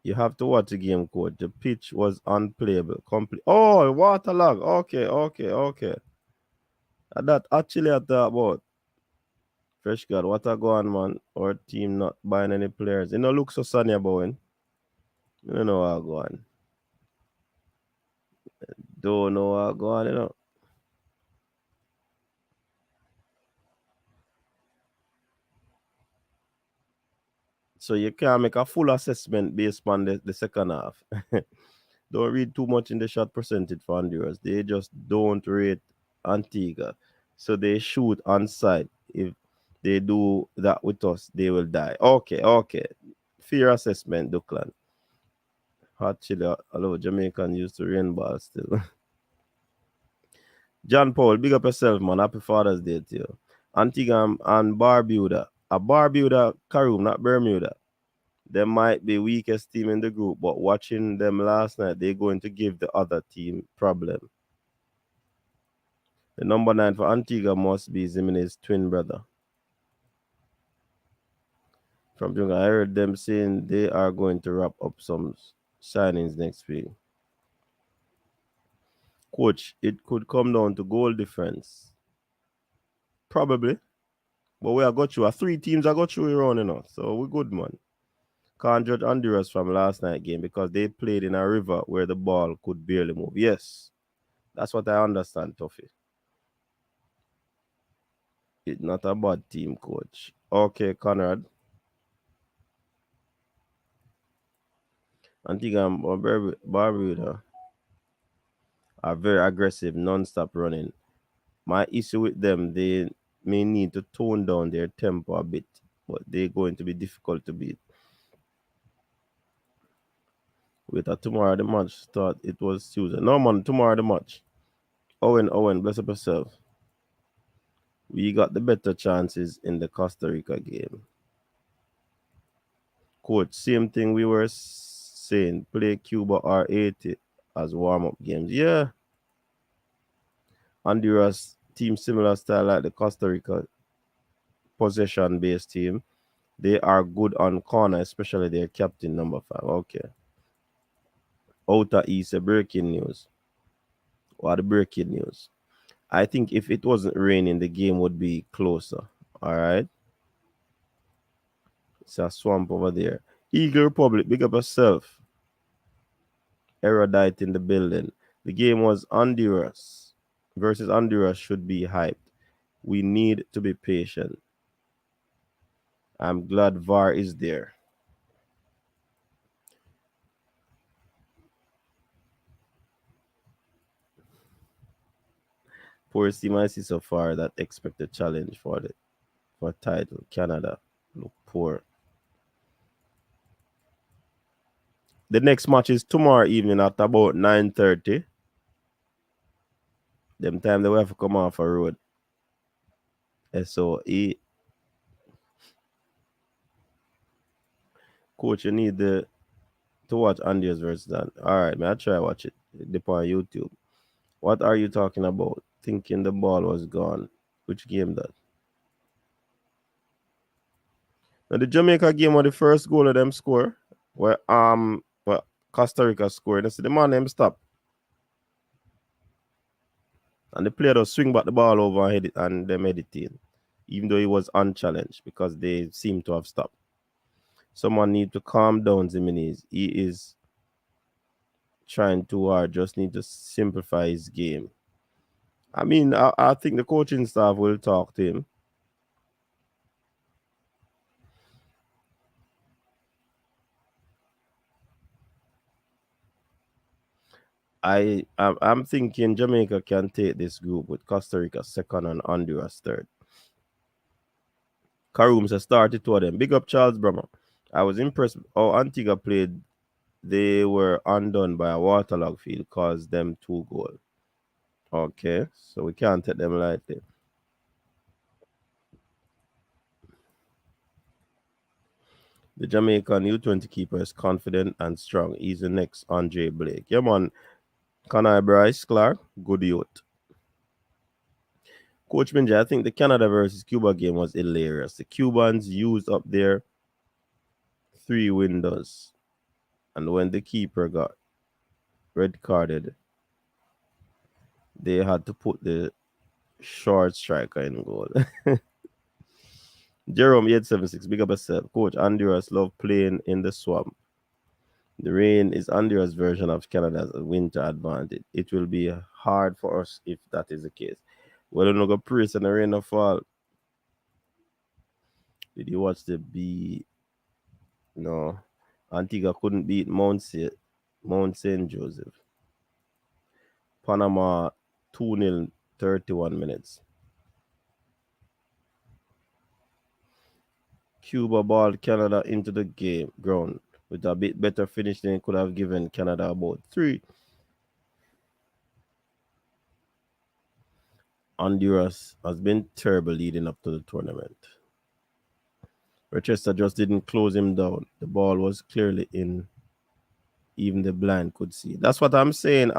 You have to watch the game, coach. The pitch was unplayable. Oh, waterlog. Okay. That actually I thought about. Fresh God, what a go on, man. Our team not buying any players. It don't look so sunny about it. You don't know what go on. Don't know what go on, you know. So you can't make a full assessment based on the second half. Don't read too much in the shot percentage for Honduras. They just don't rate Antigua. So they shoot on site. If they do that with us, they will die. Okay. Fair assessment, Duckland. Hot chili, hello, Jamaican used to rain ball still. John Paul, big up yourself, man. Happy Father's Day to you. Antigua and Barbuda. A Barbuda, Karoom, not Bermuda. They might be weakest team in the group, but watching them last night, they're going to give the other team problem. The number 9 for Antigua must be Zimenez's twin brother. From Junga, I heard them saying they are going to wrap up some signings next week. Coach, it could come down to goal difference. Probably. But we have got through. 3 teams I got through around, So we're good, man. Can't judge Honduras from last night game because they played in a river where the ball could barely move. Yes, that's what I understand, Tuffy. It's not a bad team, coach. Okay, Conrad. Antigua and Barbuda are very aggressive, non-stop running. My issue with them, they may need to tone down their tempo a bit, but they're going to be difficult to beat. Wait, tomorrow the match start. It was Tuesday. No, man, tomorrow the match. Owen, bless up yourself. We got the better chances in the Costa Rica game. Coach, same thing we were saying. Play Cuba or 80 as warm-up games. Yeah. Honduras team similar style like the Costa Rica possession-based team. They are good on corner, especially their captain number 5. Okay. Outer East, breaking news. What the breaking news? I think if it wasn't raining, the game would be closer. All right. It's a swamp over there. Eagle Republic, big up yourself. Erudite in the building. The game was Honduras versus Honduras should be hyped. We need to be patient. I'm glad VAR is there. Poor team I see so far that expect a challenge for title. Canada look poor. The next match is tomorrow evening at about 9:30. Them time they will have to come off a road. SOE. Coach, you need to watch Andreas versus that. Alright, man, I try watch it. Dip on YouTube. What are you talking about? Thinking the ball was gone. Which game that? Now the Jamaica game was the first goal of them score. Where Costa Rica scored. The man them stop. And the player does swing back the ball over and them editing. Even though he was unchallenged because they seem to have stopped. Someone need to calm down Zimenez. He is trying too hard. Just need to simplify his game. I mean, I think the coaching staff will talk to him. I'm thinking Jamaica can take this group with Costa Rica second and Honduras third. Karoom says started to them. Big up Charles Brummer. I was impressed how Antigua played. They were undone by a waterlogged field, caused them 2 goals. Okay, so we can't take them lightly. The Jamaican U20 keeper is confident and strong. He's the next Andre Blake. Yeah, man. Conor Bryce Clark, good youth. Coach Minja, I think the Canada versus Cuba game was hilarious. The Cubans used up their 3 windows. And when the keeper got red carded, they had to put the short striker in goal. Jerome 876, big up yourself. Coach, Honduras love playing in the swamp. The rain is Honduras' version of Canada's winter advantage. It will be hard for us if that is the case. Well, I'm not going to praise and the rain of fall. Did you watch the B? No. Antigua couldn't beat Mount St. Joseph. Panama 2-0, 31 minutes. Cuba balled Canada into the ground. With a bit better finish than could have given Canada about 3. Honduras has been terrible leading up to the tournament. Rochester just didn't close him down. The ball was clearly in. Even the blind could see. That's what I'm saying,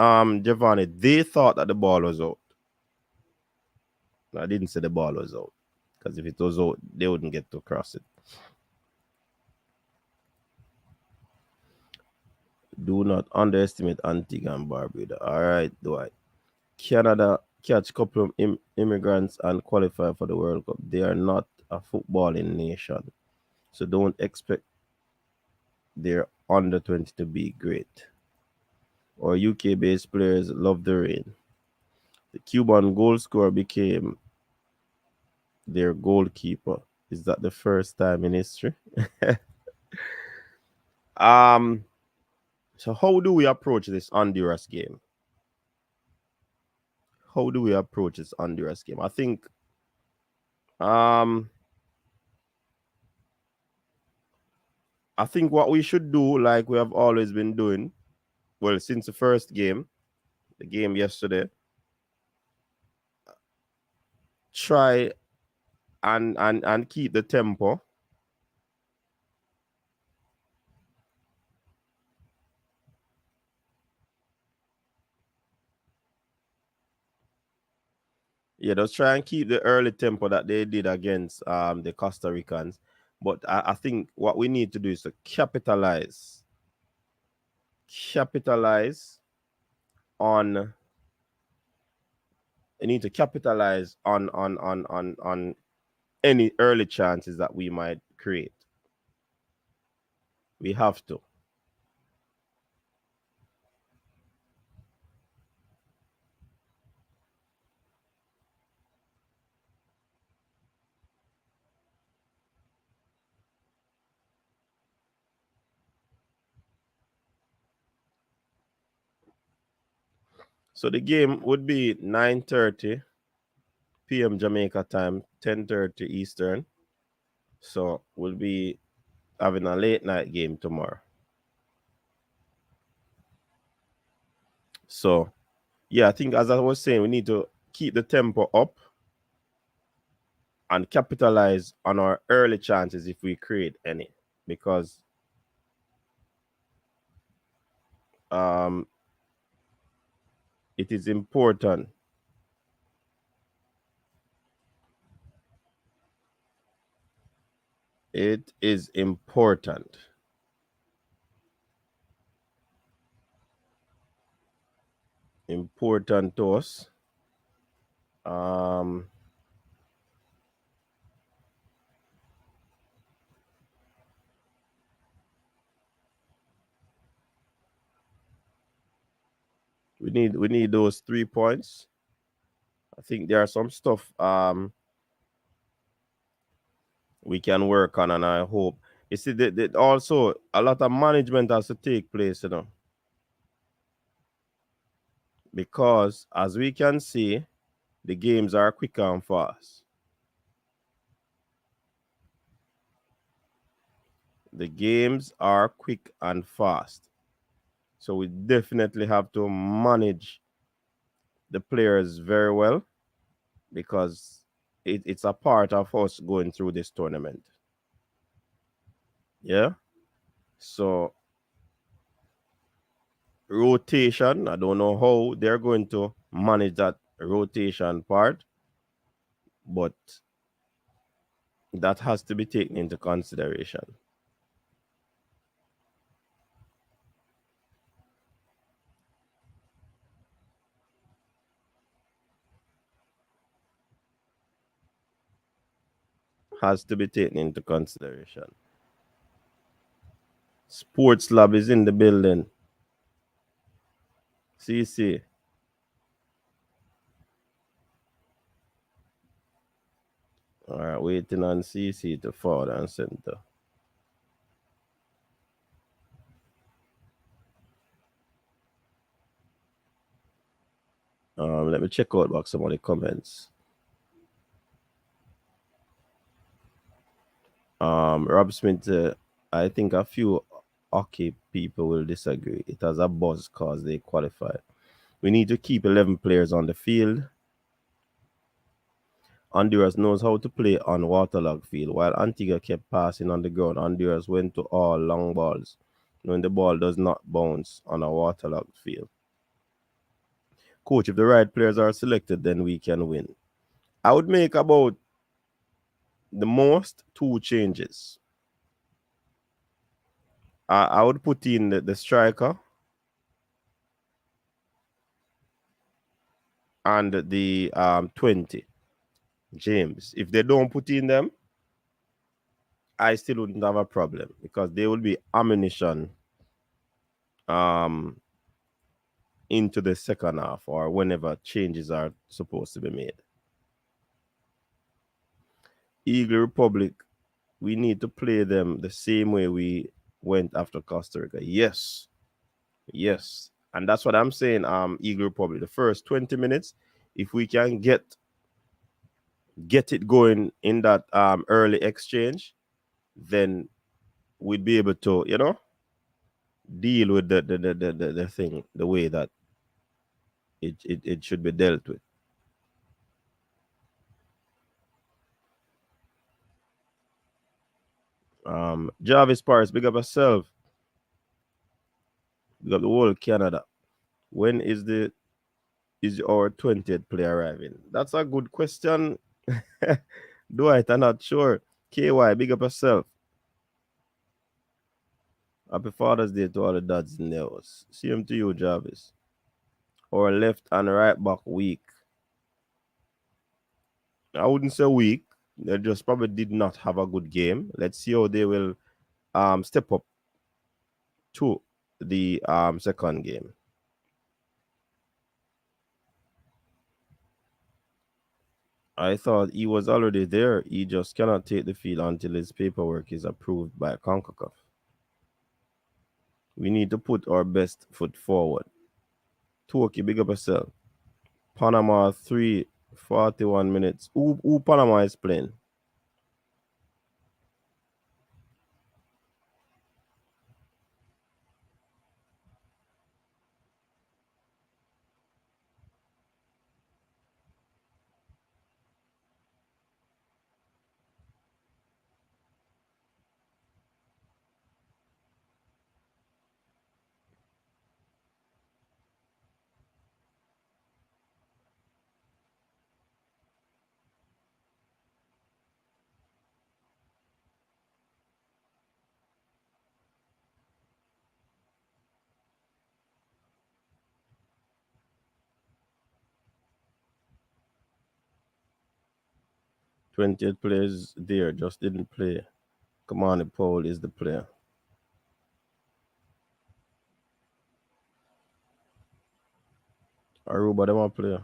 Giovanni. They thought that the ball was out. I didn't say the ball was out. Because if it was out, they wouldn't get to cross it. Do not underestimate Antigua and Barbuda. All right, Dwight. Canada catch couple of immigrants and qualify for the World Cup. They are not a footballing nation. So don't expect their under 20 to be great. Or UK based players love the rain. The Cuban goal scorer became their goalkeeper. Is that the first time in history? um so how do we approach this Honduras game? How do we approach this Honduras game? I think what we should do, like we have always been doing, well, since the first game, the game yesterday, try and keep the tempo. Yeah, just try and keep the early tempo that they did against the Costa Ricans. But I think what we need to do is to capitalize on. We need to capitalize on any early chances that we might create. We have to. So the game would be 9:30 p.m. Jamaica time, 10:30 Eastern. So we'll be having a late night game tomorrow. So yeah, I think as I was saying, we need to keep the tempo up and capitalize on our early chances if we create any, because it is important. It is important. Important to us. We need those 3 points. I think there are some stuff we can work on, and I hope. You see, that also a lot of management has to take place, because as we can see, the games are quick and fast. The games are quick and fast. So we definitely have to manage the players very well, because it's a part of us going through this tournament. Yeah. So rotation, I don't know how they're going to manage that rotation part, but that has to be taken into consideration. Has to be taken into consideration. Sports Lab is in the building. CC. All right, waiting on CC to forward and center. Let me check out back some of the comments. Rob Smith, I think a few hockey people will disagree. It has a buzz because they qualify. We need to keep 11 players on the field. Honduras knows how to play on waterlogged field. While Antigua kept passing on the ground, Honduras went to all long balls, knowing the ball does not bounce on a waterlogged field. Coach, if the right players are selected, then we can win. I would make about the most 2 changes. I would put in the striker and the 20, James. If they don't put in them, I still wouldn't have a problem because there will be ammunition um into the second half or whenever changes are supposed to be made. Eagle Republic, we need to play them the same way we went after Costa Rica. Yes. Yes. And that's what I'm saying. Eagle Republic, the first 20 minutes, if we can get it going in that early exchange, then we'd be able to, deal with the thing the way that it should be dealt with. Jarvis Paris, big up yourself. Big up the whole Canada. When is our 20th player arriving? That's a good question. Dwight, I'm not sure. KY, big up yourself. Happy Father's Day to all the dads in the house. Same to you, Jarvis. Our left and right back weak. I wouldn't say weak. They just probably did not have a good game. Let's see how they will step up to the second game. I thought he was already there. He just cannot take the field until his paperwork is approved by Concacaf. We need to put our best foot forward. Toki, big up yourself. Panama 3:41 minutes. Who Panama is playing? '20th players there, just didn't play. Kamani Paul is the player. Aruba, them a player.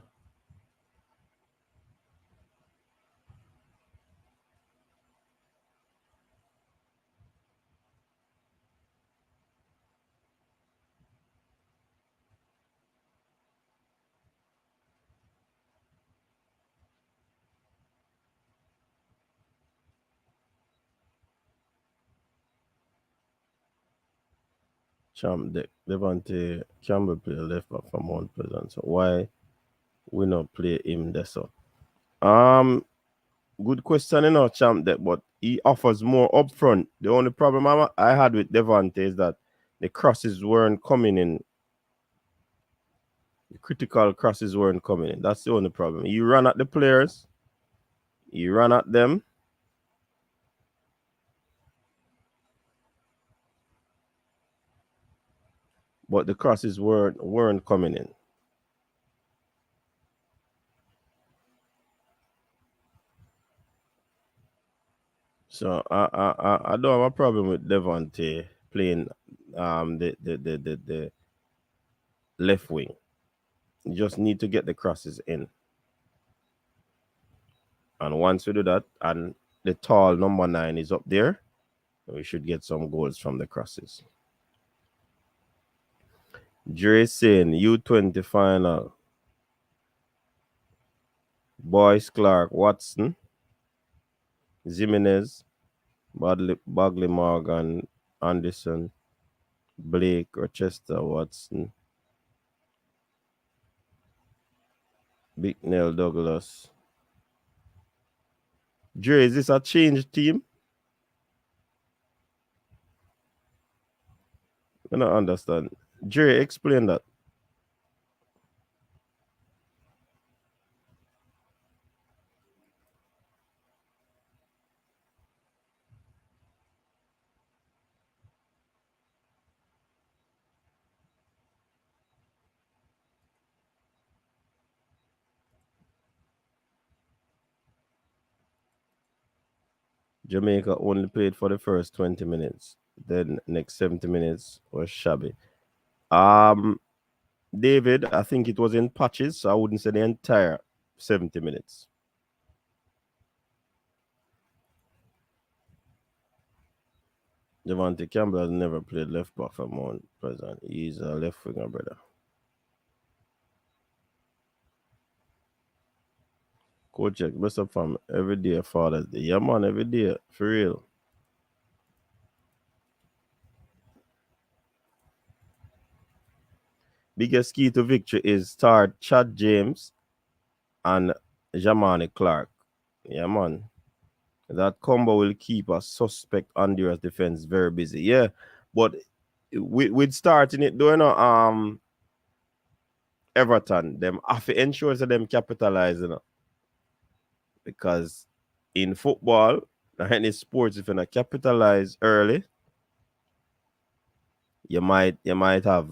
Champ Devante Campbell play left back for Mount Pleasant. So why we not play him there? So good question, Champ Deck, but he offers more up front. The only problem I had with Devante is that the crosses weren't coming in. The critical crosses weren't coming in. That's the only problem. You run at the players, you run at them, but the crosses weren't coming in. So I don't have a problem with Devante playing the left wing. You just need to get the crosses in. And once we do that, and the tall number 9 is up there, we should get some goals from the crosses. Dre saying U20 final. Boyce, Clark, Watson, Jimenez, Bagley Morgan, Anderson, Blake, Rochester, Watson, Bicknell, Douglas. Dre, is this a change team? I don't understand. Dre, explain that. Jamaica only played for the first 20 minutes. Then next 70 minutes was shabby. David, I think it was in patches, so I wouldn't say the entire 70 minutes. Javante Campbell has never played left back for Mount Pleasant. He's a left winger, brother. Coach check, best up fam. Every day, Father's Day. Yeah, man, every day, for real. Biggest key to victory is start Chad James and Jamani Clark. Yeah, man. That combo will keep a suspect Honduras defense very busy. Yeah, but with starting it, doing Everton, them have to ensure that them capitalize, because in football and any sports, if you not capitalize early, you might have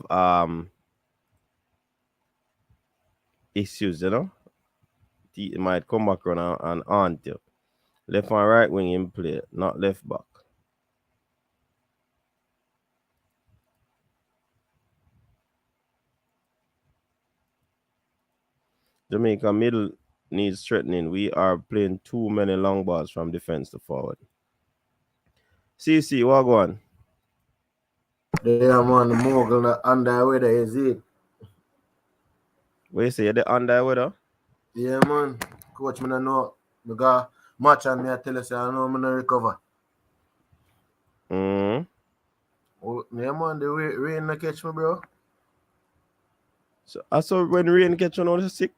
issues, It might come back around and haunt you. Left and right wing in play, not left back. Jamaica middle needs strengthening. We are playing too many long balls from defense to forward. CC, what go on? Yeah, man, the mogul under weather is it. What you say? You're the under weather? Yeah, man. Coach, me no know. Me got match and me I tell you, say I know me no recover. Mm-hmm. Oh, yeah, man, the rain no catch me, bro. So I saw when rain catch on, all sick.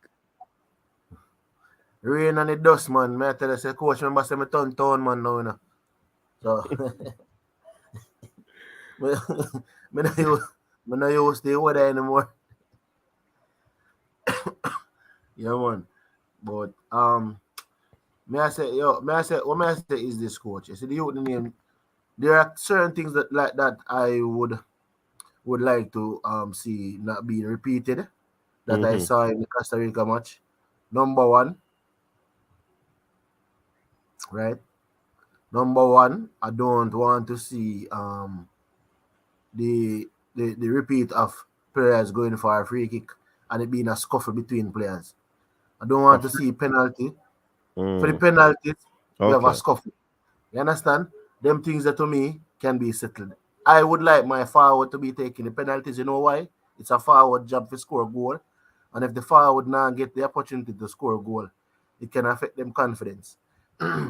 Rain and the dust, man. Me I tell you, say coach, remember say me turn town, man, now, So, me no use the weather anymore. Yeah, man. But what may I say is this, coach. You see the youth name. There are certain things that I would like to see not being repeated that I saw in the Costa Rica match. Number one, right? Number one, I don't want to see the repeat of players going for a free kick and it being a scuffle between players. I don't want to see penalty. For the penalties, we have a scuffle. You understand? Them things that to me can be settled. I would like my forward to be taking the penalties. You know why? It's a forward job to score a goal. And if the forward now get the opportunity to score a goal, it can affect them confidence.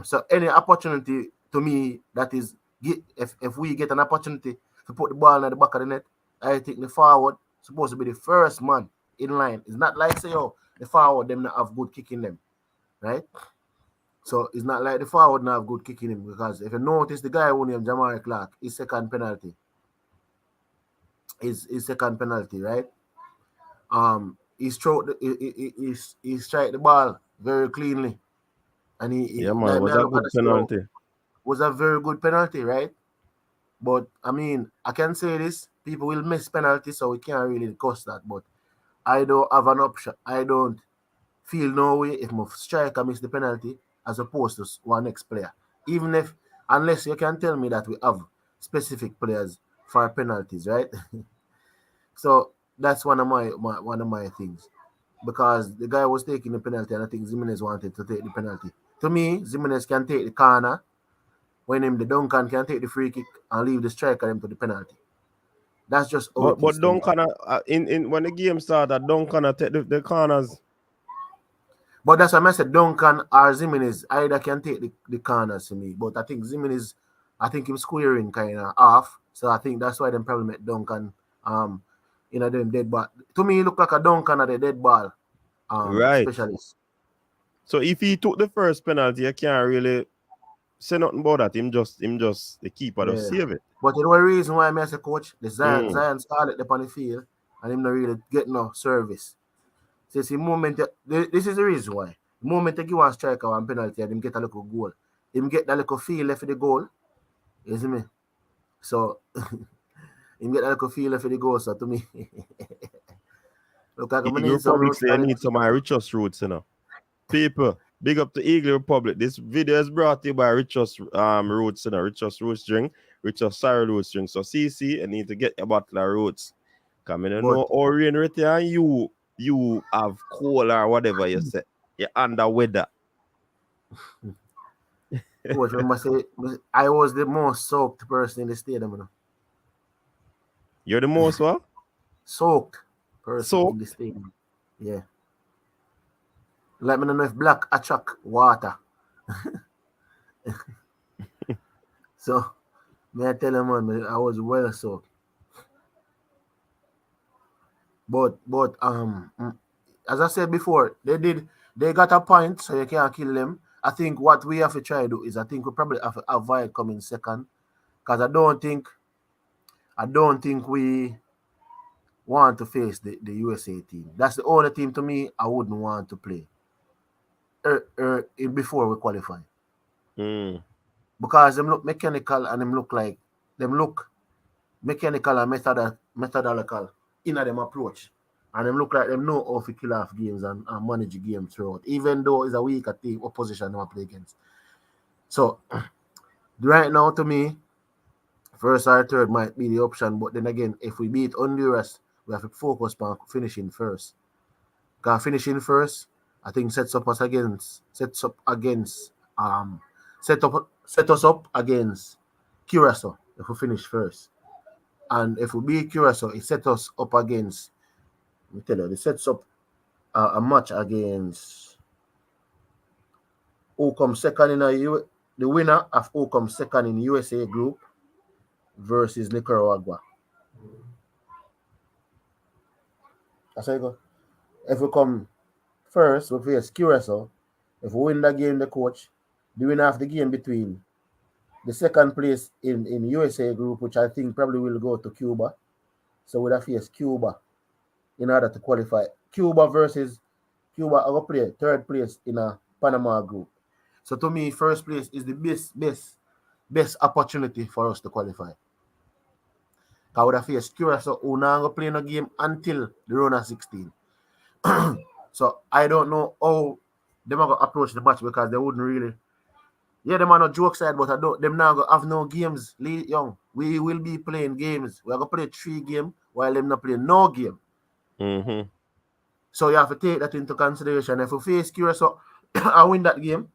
So any opportunity to me that is, if we get an opportunity to put the ball in the back of the net, I think the forward supposed to be the first man in line. It's not like say, oh, the forward them not have good kick in them, right? So it's not like the forward not have good kick in him, because if you notice the guy who named Jamari Clark, his second penalty. His second penalty, right? He stroked he strike the ball very cleanly. And was a good penalty. Was a very good penalty, right? But I mean, I can say this, people will miss penalties, so we can't really cost that. But I don't have an option. I don't feel no way if my striker miss the penalty as opposed to one next player. Even if, unless you can tell me that we have specific players for penalties, right? So that's one of my things. Because the guy was taking the penalty and I think Jimenez wanted to take the penalty. To me, Jimenez can take the corner when the Duncan can take the free kick and leave the striker them to the penalty. That's just but Duncan in when the game started, Duncan take the corners. But that's why I said Duncan or Jimenez either can take the corners to me. But I think Jimenez, I think him squaring kind of off. So I think that's why them probably met Duncan them dead ball. To me, he look like a Duncan at the dead ball right. specialist. So if he took the first penalty, you can't really say nothing about that. Him just the keeper to save it. But you know the reason why I say coach, the Zion started up on the field and him not really get no service. So see, this is the reason why. The moment you give one striker one penalty and him get a little goal, him get that little feel left for the goal. You see me? So him get that little feel left for the goal. So to me, look like you probably say I need some of my richest roots, People. Big up to Eagle Republic. This video is brought to you by Richard's Roots, Richard's Roots drink, Richard's Sorry Roots drink. So CC, I need to get a bottle of Roots. Come in and know Orion right here, and you have cold or whatever you say. You're under weather. Coach, I must say, I was the most soaked person in the stadium. You know? You're the most what? Soaked person in the stadium. Yeah. Let me know if black attract water. So, may I tell you, man, I was well soaked. But as I said before, they got a point, so you can't kill them. I think what we have to try to do is I think we probably have to avoid coming second. Because I don't think we want to face the USA team. That's the only team to me I wouldn't want to play before we qualify. Because them look mechanical and them look mechanical and methodological in them approach. And them look like them know how to kill off games and manage the game throughout, even though it's a weaker team opposition they play against. So right now to me, first or third might be the option, but then again, if we beat Honduras, we have to focus on finishing first. Because finishing first, I think set us up against Curacao if we finish first. And if we beat Curacao, it sets us up against, let me tell you, it sets up a match against who comes second in the winner of who comes second in the USA group versus Nicaragua. That's how you go. If we come first, we face Curacao. If we win the game, the winner of the game between the second place in USA group, which I think probably will go to Cuba. So we'll face Cuba in order to qualify. Cuba, I will play third place in a Panama group. So to me, first place is the best opportunity for us to qualify. I would have faced Curacao, who now going to play no game until the round of 16. So I don't know how they're going to approach the match because they wouldn't really. Yeah, them are not joke side, but them now going to have no games. Young, we will be playing games. We are going to play 3 games while them not playing no game. Mm-hmm. So you have to take that into consideration. If we face Curacao and win that game,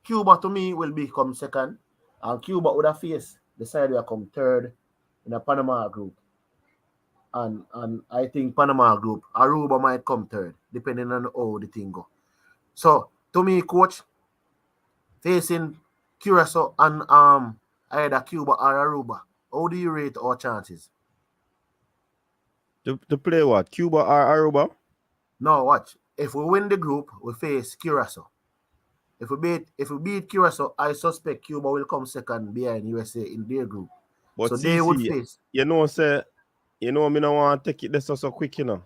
Cuba to me will become second, and Cuba would have faced the side will come third in a Panama group. And I think Panama group, Aruba might come third, depending on how the thing go. So to me, coach, facing Curacao and either Cuba or Aruba, how do you rate our chances? To play what? Cuba or Aruba? No, watch. If we win the group, we face Curacao. If we beat Curacao, I suspect Cuba will come second behind USA in their group. But so they would face. Me no want to take it this so quick, you know.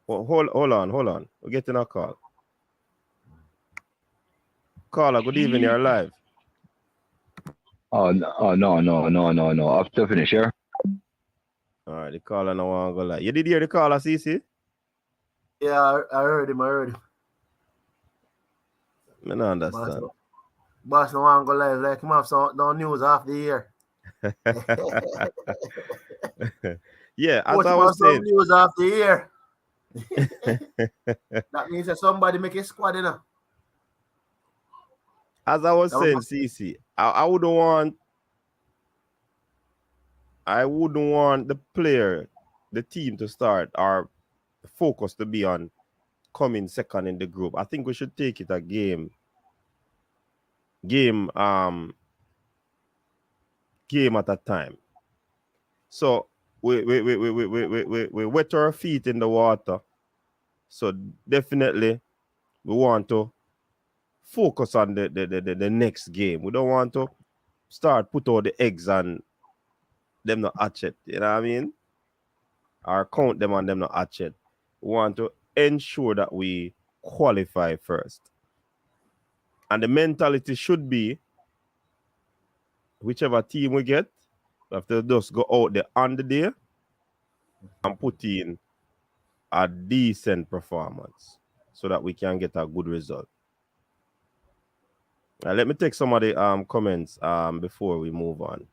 Well, hold on. We're getting a call. Caller, good evening, you're live. Oh no. After finish here. All right, the caller no want to go live. You did hear the caller, CC? Yeah, I heard him. I don't understand. Boss no want to go live like him have no news half the year. Yeah, as I was saying. News half the year. That means that somebody make a squad, you know. As I was saying, CC, I wouldn't want the team to start or the focus to be on coming second in the group. I think we should take it a game at a time. So we wet our feet in the water. So definitely we want to focus on the next game. We don't want to put all the eggs on them not hatch it. You know what I mean? Or count them on them not hatch it. We want to ensure that we qualify first. And the mentality should be whichever team we get, we have to just go out there on the day and put in a decent performance. so that we can get a good result. Let me take some of the comments before we move on.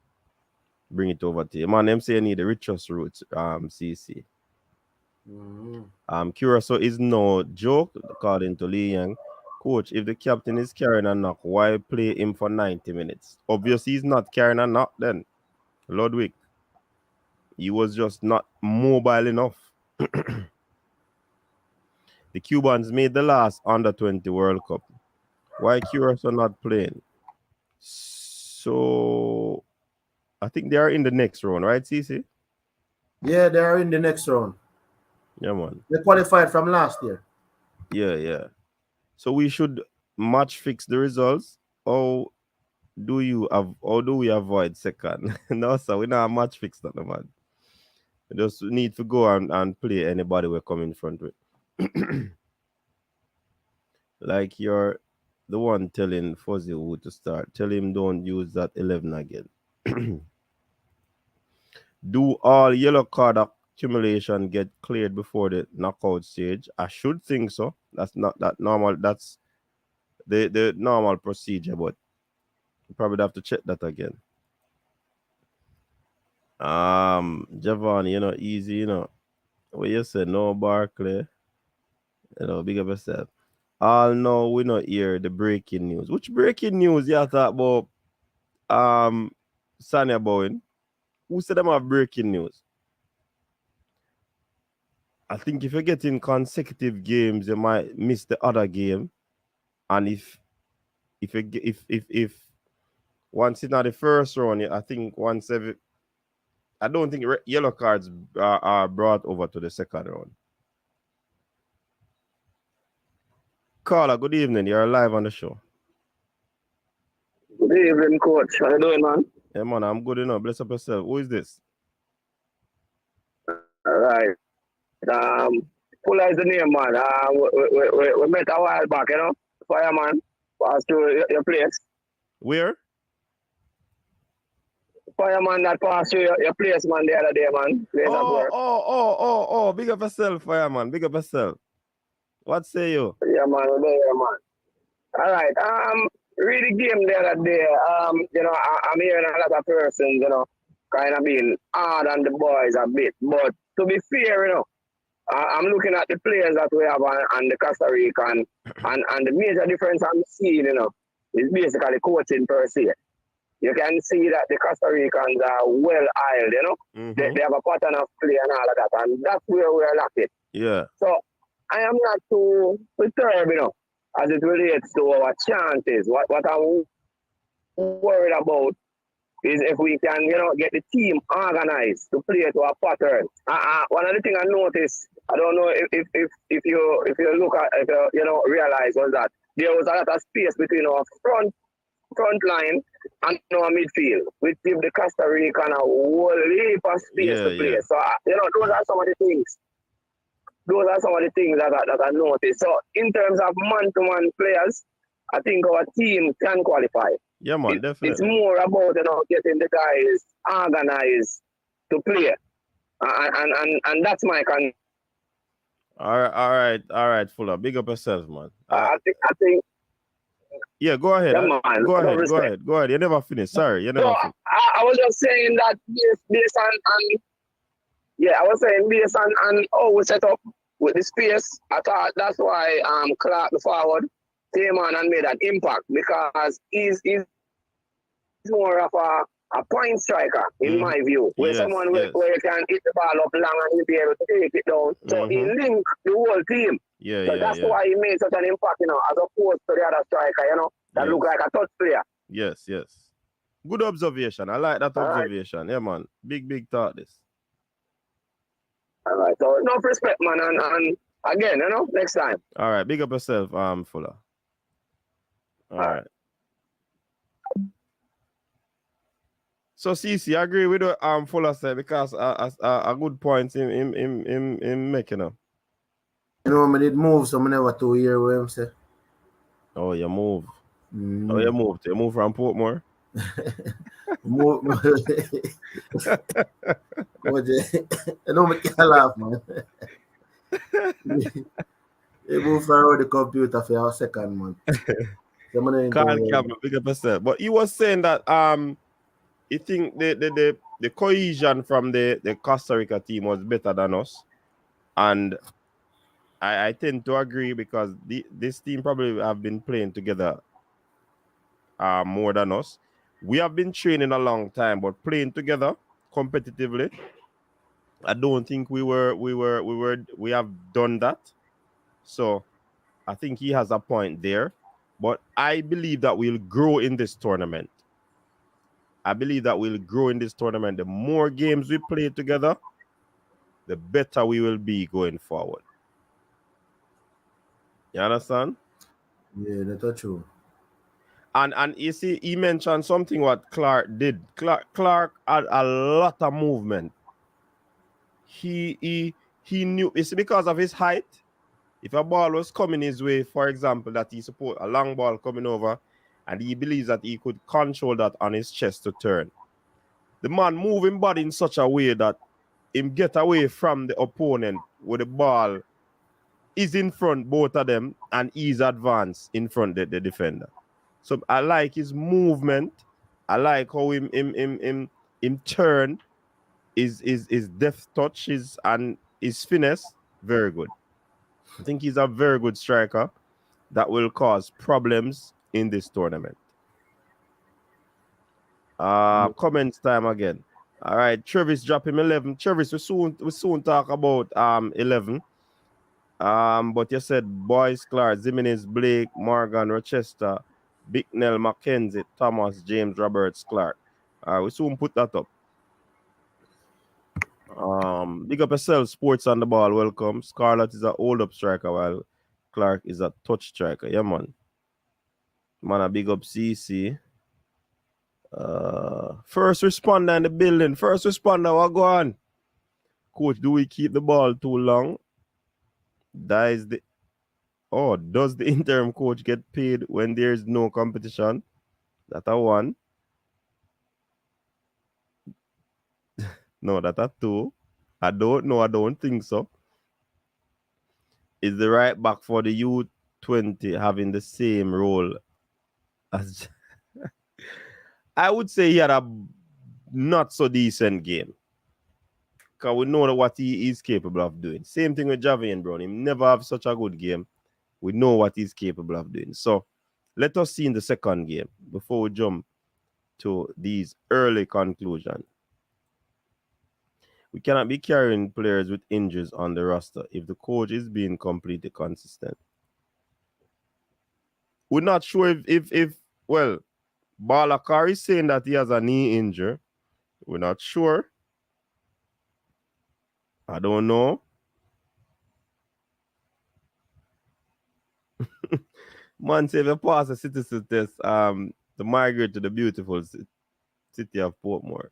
Bring it over to you. Man, them say you need the richest roots, CC. Curacao is no joke, according to Lee Young. Coach, if the captain is carrying a knock, why play him for 90 minutes? Obviously, he's not carrying a knock then. Ludwig. He was just not mobile enough. The Cubans made the last under-20 World Cup. Why Curacao not playing? So, I think they are in the next round, right, CC? Yeah, they are in the next round. Yeah, man. They qualified from last year. Yeah. So we should match fix the results, or do we avoid second? No, sir, we not match fix that, man. We just need to go and play anybody we're coming in front with. Like you're the one telling Fuzzy who to start. Tell him don't use that 11 again. Do all yellow card accumulation get cleared before the knockout stage? I should think so. That's not that normal. That's the normal procedure, but you probably have to check that again. Javon, easy, what you say, no Barkley, big up yourself. All know we not hear the breaking news. Which breaking news you talk about? Sanya Bowen. Who said them have breaking news? I think if you're getting consecutive games, you might miss the other game. And if once in the first round, I think I don't think yellow cards are brought over to the second round. Carla, good evening. You're live on the show. Good evening, coach. How you doing, man? Yeah, man, I'm good enough. Bless up yourself. Who is this? All right. Fuller is the name, man. We met a while back, Fireman. Passed through your place. Where? Fireman that passed through your place, man, the other day, man. Oh. Big up yourself, Fireman. Big up yourself. What say you? Yeah, man. We're there, man. All right. Read the game the other day. I'm hearing a lot of persons, kind of being hard on the boys a bit. But to be fair, I'm looking at the players that we have on the Costa Rica, and the major difference I'm seeing, is basically coaching per se. You can see that the Costa Ricans are well-oiled, Mm-hmm. They have a pattern of play and all of that, and that's where we're lacking. Yeah. So I am not too perturbed, as it relates to our chances. What I'm worried about is if we can, get the team organized to play to a pattern. One of the things I noticed, I don't know if you look at, realize was that there was a lot of space between our front line and our midfield, which give the Costa Rican a whole heap of space to play. Yeah. So, those are some of the things. Those are some of the things that I noticed. So, in terms of man-to-man players, I think our team can qualify. Yeah, man, definitely. It's more about getting the guys organized to play, and that's my concern. All right, Fuller. Big up yourself, man. I think. Yeah, go ahead. Yeah, Go ahead. You never finished. Sorry, you never finished. I was just saying that based on how we set up with the space, I thought that's why Clark the forward came on and made an impact, because he's more of a point striker in my view, where someone where you can hit the ball up long and he'll be able to take it down. So he linked the whole team. That's why he made such an impact, as opposed to the other striker, that look like a touch player. Yes. Good observation. I like that observation. Right. Yeah, man. Big thought this. All right. So enough respect, man, and again, next time. All right. Big up yourself, Fuller. All right. So CC, I agree with what Fuller said, because a good point in making up. I did move, so I never 2 years with him say. Oh, you move. Oh, you moved. You moved from Portmore? Move. I don't make you laugh, man. He moved from the computer for our second month. Carl Campbell, big up yourself. But he was saying that he think the cohesion from the Costa Rica team was better than us. And I tend to agree because this team probably have been playing together more than us. We have been training a long time, but playing together competitively, I don't think we have done that. So I think he has a point there. But I believe that we'll grow in this tournament. The more games we play together, the better we will be going forward. You understand? Yeah, that's true. And you see, he mentioned something what Clark did. Clark had a lot of movement. He knew it's because of his height. If a ball was coming his way, for example, that he support a long ball coming over, and he believes that he could control that on his chest to turn. The man move him body in such a way that him get away from the opponent with the ball is in front, both of them, and he's advanced in front of the defender. So I like his movement. I like how him turn, his deft touch and his finesse, very good. I think he's a very good striker that will cause problems in this tournament. Comments time again. All right, Travis drop him 11. Travis, we soon talk about 11. But you said Boyz, Clark, Jimenez, Blake, Morgan, Rochester, Bicknell, McKenzie, Thomas, James, Roberts, Clark. We soon put that up. Big up yourself, Sports on the Ball. Welcome. Scarlett is a hold-up striker while Clark is a touch striker. Yeah, man. Man, a big up CC. First responder in the building. First responder, what go on? Coach, do we keep the ball too long? Does the interim coach get paid when there is no competition? That a one. No, that a two. I don't know. I don't think so. Is the right back for the U20 having the same role as... I would say he had a not so decent game. Because we know what he is capable of doing. Same thing with Javian Brown. He never have such a good game. We know what he's capable of doing. So let us see in the second game before we jump to these early conclusions. We cannot be carrying players with injuries on the roster if the coach is being completely consistent. We're not sure if Balakar is saying that he has a knee injury. We're not sure. I don't know. Man, say if you pass a citizen test, to migrate to the beautiful city of Portmore.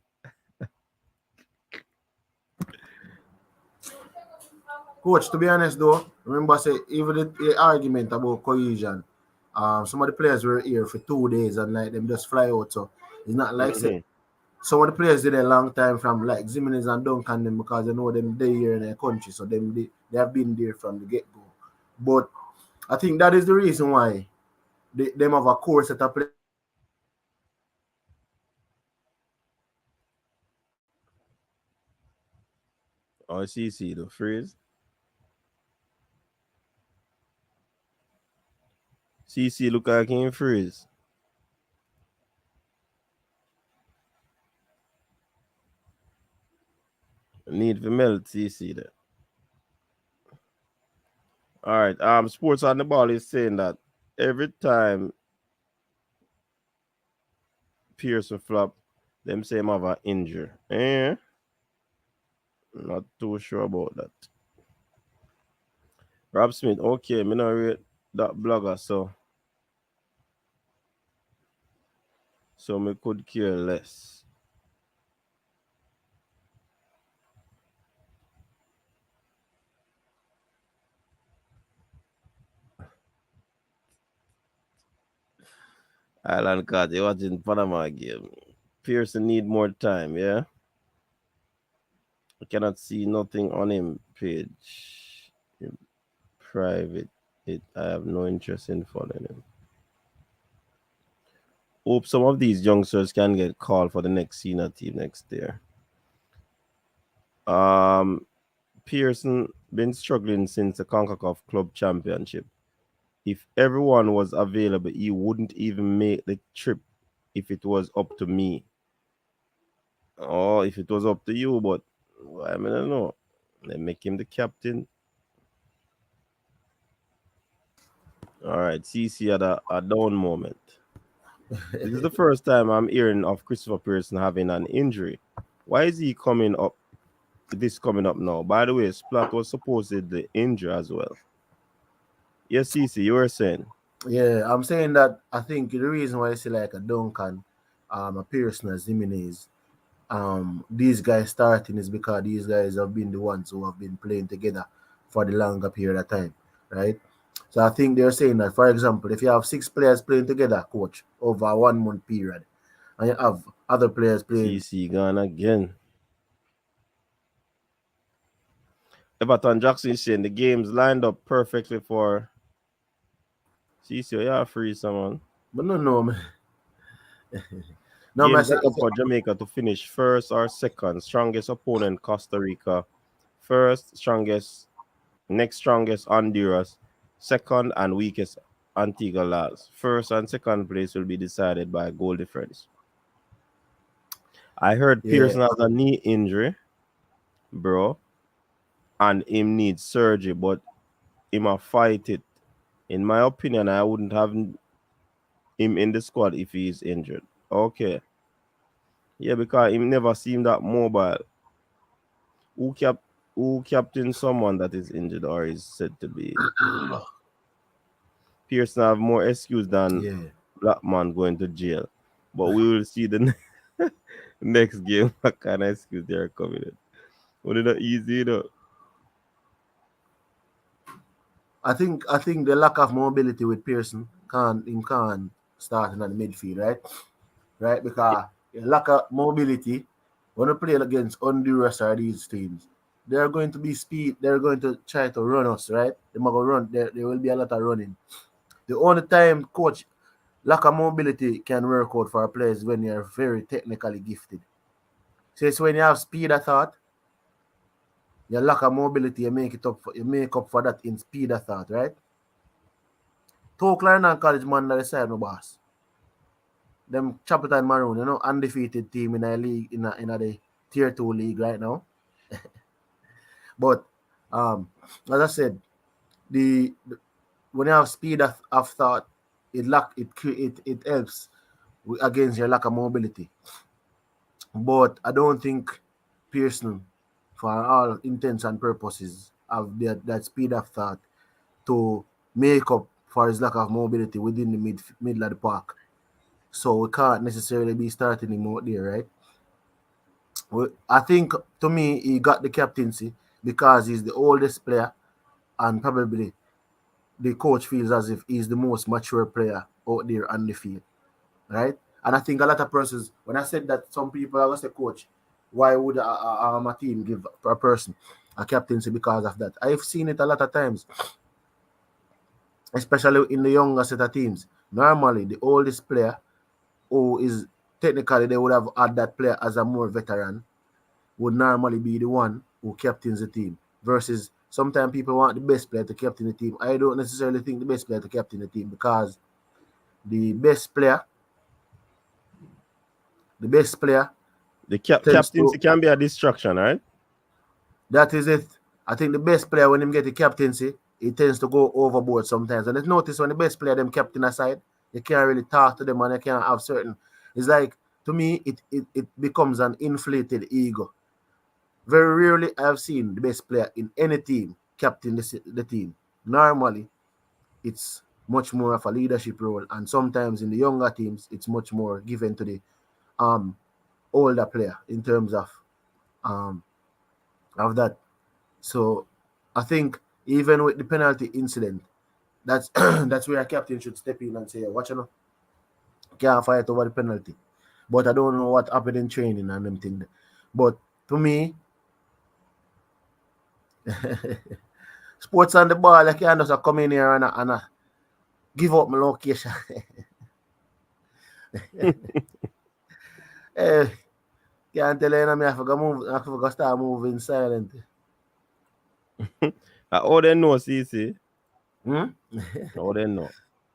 Coach, to be honest though, remember say even the argument about cohesion, some of the players were here for 2 days and like them just fly out. So it's not like say some of the players did a long time from like Jimenez and Duncan them because they know them they here in their country, so they have been there from the get-go. But I think that is the reason why them have a core set of players. Oh, CC, the freeze. CC look like he freeze. Need to melt CC there. All right. Sports on the Ball is saying that every time Pearson flop, them say him have an injury. Not too sure about that. Rob Smith, okay, me not read that blogger, so me could care less. Island Cat, you watching Panama game. Pearson need more time, yeah? I cannot see nothing on him page. In private I have no interest in following him. Hope some of these youngsters can get called for the next senior team next year. Pearson been struggling since the Concacaf Club Championship. If everyone was available, he wouldn't even make the trip if it was up to me. Oh, if it was up to you, but I mean, I don't know. They make him the captain. All right, CC had a down moment. This is the first time I'm hearing of Christopher Pearson having an injury. Why is he coming up? This coming up now. By the way, Splat was supposedly injured as well. Yes, CC, you were saying. Yeah, I'm saying that I think the reason why I say like a Duncan, a Pearson, a Jimenez, these guys starting is because these guys have been the ones who have been playing together for the longer period of time, right? So I think they're saying that, for example, if you have 6 players playing together, coach, over a 1 month period, and you have other players playing. CC gone again. Everton Jackson is saying the games lined up perfectly for CC. You are free, someone. But no, man. No, man, Games lined up for Jamaica to finish first or second. Strongest opponent, Costa Rica. First, next strongest, Honduras. Second and weakest, Antigua last. First and second place will be decided by goal difference. I heard Pearson has a knee injury, bro, and him needs surgery, but him a fight it. In my opinion, I wouldn't have him in the squad if he is injured. Okay. Yeah, because him never seemed that mobile. Who captain someone that is injured or is said to be? Pearson have more excuse than Black man going to jail. But we will see the next game what kind of excuse they are coming in. But it's not easy, you know. I think the lack of mobility with Pearson can't start in the midfield, right? Right, because the lack of mobility when we play against Honduras or these teams, they're going to be speed. They're going to try to run us, right? They're going to run. There will be a lot of running. The only time coach lack of mobility can work out for a players when you're very technically gifted. So it's when you have speed of thought, your lack of mobility, you make up for that in speed of thought, right? Clarendon College man that side no boss. Them Chapel and Maroon, you know, undefeated team in a league in the tier 2 league right now. But as I said, when you have speed of thought, it helps against your lack of mobility. But I don't think Pearson, for all intents and purposes, have that speed of thought to make up for his lack of mobility within the middle of the park. So we can't necessarily be starting him out there, right? I think, to me, he got the captaincy because he's the oldest player and probably the coach feels as if he's the most mature player out there on the field, right? And I think a lot of persons, when I said that, some people are going to say, coach, why would a team give a person a captaincy because of that? I've seen it a lot of times, especially in the younger set of teams. Normally, the oldest player who is technically they would have had that player as a more veteran would normally be the one who captains the team versus sometimes people want the best player to captain the team. I don't necessarily think the best player to captain the team because the best player, the captaincy can be a distraction, right? That is it. I think the best player, when him get the captaincy, he tends to go overboard sometimes. And let's notice when the best player them captain aside, you can't really talk to them and you can't have certain. It's like, to me, it becomes an inflated ego. Very rarely I've seen the best player in any team captain the team. Normally, it's much more of a leadership role, and sometimes in the younger teams, it's much more given to the older player in terms of that. So I think even with the penalty incident, that's that's where a captain should step in and say, watch out, can't fight over the penalty. But I don't know what happened in training and them things. But to me, sports on the ball, I can't just come in here and give up my location. Can't tell you, I have to start moving silent. How they know, CC? Hmm? How they know?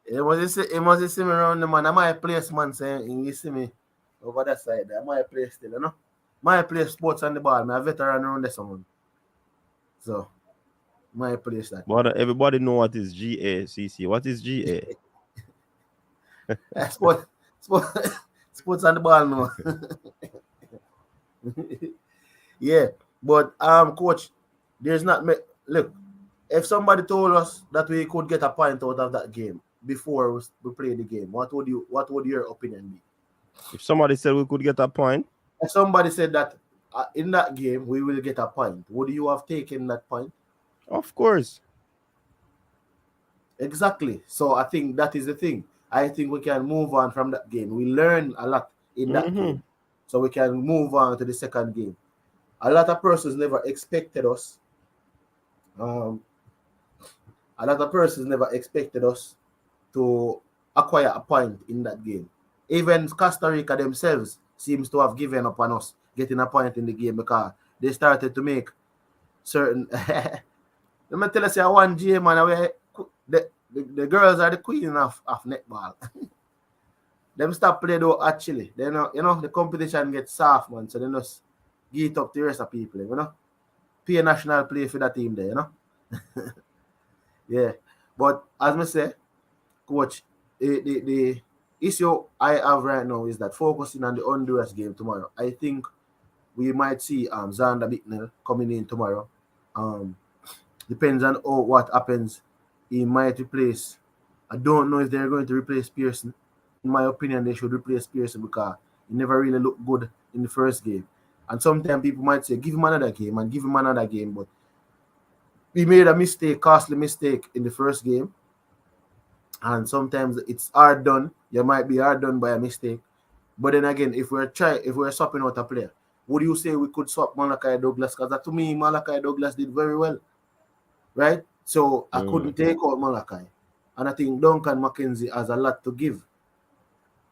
He must see me around the man. I my place, man, saying you see me over that side. I my place still, you know. My place sports on the ball. I'm a veteran around there, someone. So my place that. But everybody know what is GA, CC. What is GA? Sport, sports on the ball now. Yeah, but coach, there's not look. If somebody told us that we could get a point out of that game before we play the game, what would your opinion be? If somebody said we could get a point, if somebody said that in that game we will get a point, would you have taken that point? Of course. Exactly. So I think that is the thing. I think we can move on from that game. We learn a lot in that game. So we can move on to the second game. A lot of persons never expected us. A lot of persons never expected us to acquire a point in that game. Even Costa Rica themselves seems to have given up on us getting a point in the game because they started to make certain. Let me tell you, say one G man, the girls are the queen of netball. Them stop play though actually. They know, the competition gets soft, man. So they just give it up to the rest of people, Pay a national play for that team there, Yeah. But as I say, coach, the issue I have right now is that focusing on the Honduras game tomorrow. I think we might see Xander Bicknell coming in tomorrow. Depends on what happens. He might replace. I don't know if they're going to replace Pearson. In my opinion, they should replace Pearson because he never really looked good in the first game. And sometimes people might say, give him another game and give him another game. But he made a mistake, costly mistake in the first game. And sometimes it's hard done. You might be hard done by a mistake. But then again, if we're swapping out a player, would you say we could swap Malachi Douglas? Because to me, Malachi Douglas did very well. Right? So I couldn't take out Malachi. And I think Duncan McKenzie has a lot to give.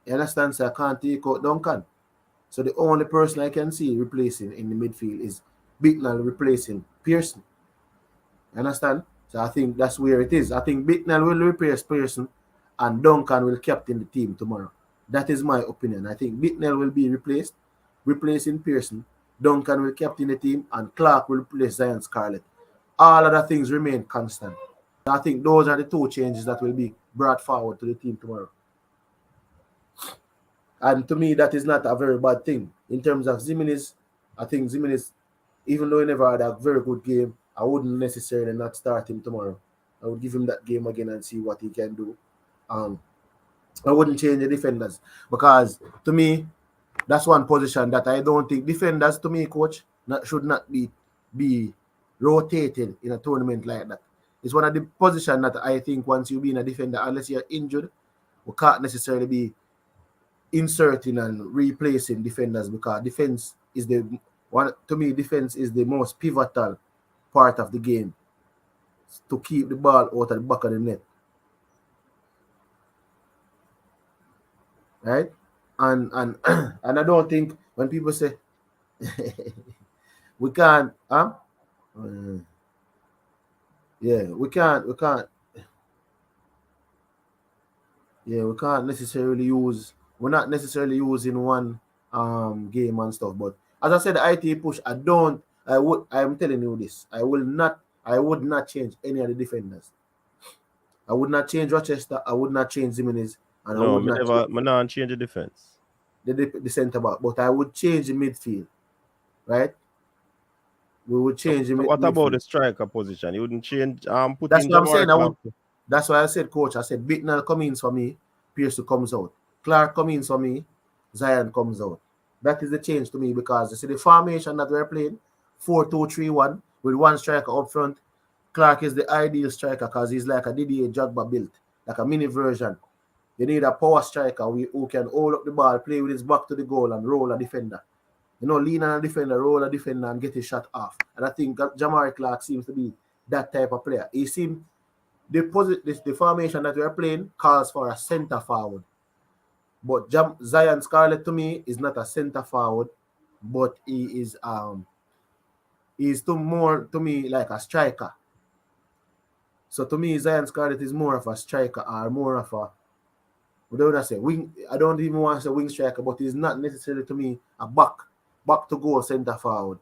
You understand? So I can't take out Duncan. So the only person I can see replacing in the midfield is Bicknell replacing Pearson. You understand? So I think that's where it is. I think Bicknell will replace Pearson and Duncan will captain the team tomorrow. That is my opinion. I think Bicknell will be replacing Pearson. Duncan will captain the team and Clark will replace Zion Scarlett. All other things remain constant. I think those are the two changes that will be brought forward to the team tomorrow. And to me, that is not a very bad thing. In terms of Zimenez, I think Zimenez, even though he never had a very good game, I wouldn't necessarily not start him tomorrow. I would give him that game again and see what he can do. I wouldn't change the defenders because to me, that's one position that I don't think defenders, to me, coach, should not be rotated in a tournament like that. It's one of the positions that I think once you be in a defender, unless you're injured, we can't necessarily be inserting and replacing defenders because defense is defense is the most pivotal part of the game to keep the ball out of the back of the net. Right? And and I don't think when people say we can't we can't necessarily use, we're not necessarily using one game and stuff. But as I said, the IT push, I'm telling you this, I would not change any of the defenders. I would not change Rochester, I would not change Zimenez, and I would not change the defense. The center back, but I would change the midfield. Right? We would change the midfield. What about the striker position? You wouldn't change That's what I'm saying. That's why I said, coach, I said Bicknell comes in for me, Pearson comes out. Clark comes in for me, Zion comes out. That is the change to me because you see the formation that we're playing, 4-2-3-1, with one striker up front. Clark is the ideal striker because he's like a Didier Drogba built, like a mini version. You need a power striker who can hold up the ball, play with his back to the goal and roll a defender. Lean on a defender, roll a defender and get his shot off. And I think Jamari Clark seems to be that type of player. He seemed the formation that we are playing calls for a center forward. But Zion Scarlett to me is not a center forward, but he's more to me like a striker. So to me, Zion Scarlett is more of a striker or more of a, what do I say, wing. I don't even want to say wing striker, but he's not necessarily to me a back to goal center forward.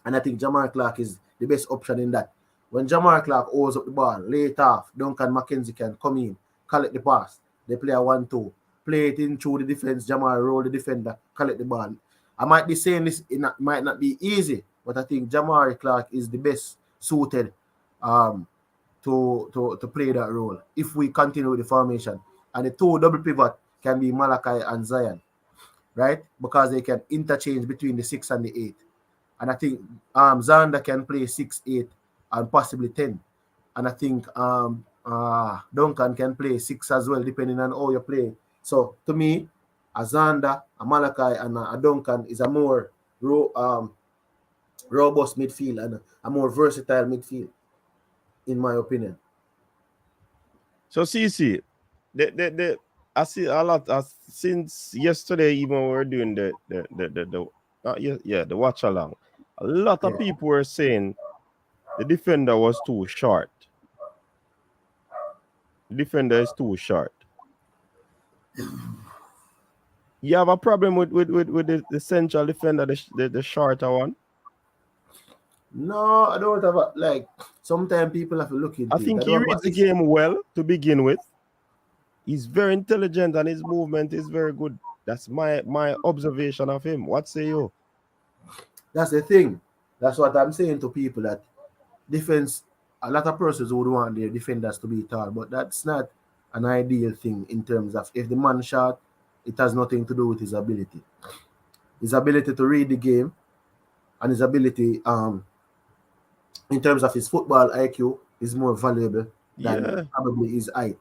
And I think Jamar Clark is the best option in that. When Jamar Clark holds up the ball, lay it off, Duncan McKenzie can come in, collect the pass. They play a 1-2, play it in through the defense. Jamar roll the defender, collect the ball. I might be saying this, it might not be easy, but I think Jamar Clark is the best suited to play that role if we continue with the formation. And the two double pivot can be Malachi and Zion, right? Because they can interchange between the 6 and the 8. And I think Zander can play 6, 8, and possibly 10. And I think Duncan can play 6 as well, depending on how you play. So to me, a Zander, a Malachi, and a Duncan is a more robust midfield and a more versatile midfield, in my opinion. So CC, I see a lot since yesterday. Even when we were doing the watch along, a lot of people were saying the defender was too short. The defender is too short. You have a problem with the central defender, the shorter one? No, I don't have like. Sometimes people have to look into. I think he reads the game well to begin with. He's very intelligent and his movement is very good. That's my observation of him. What say you? That's the thing. That's what I'm saying to people, that defense. A lot of persons would want their defenders to be tall, but that's not an ideal thing in terms of if the man short, it has nothing to do with his ability. His ability to read the game and his ability in terms of his football IQ is more valuable than probably his height.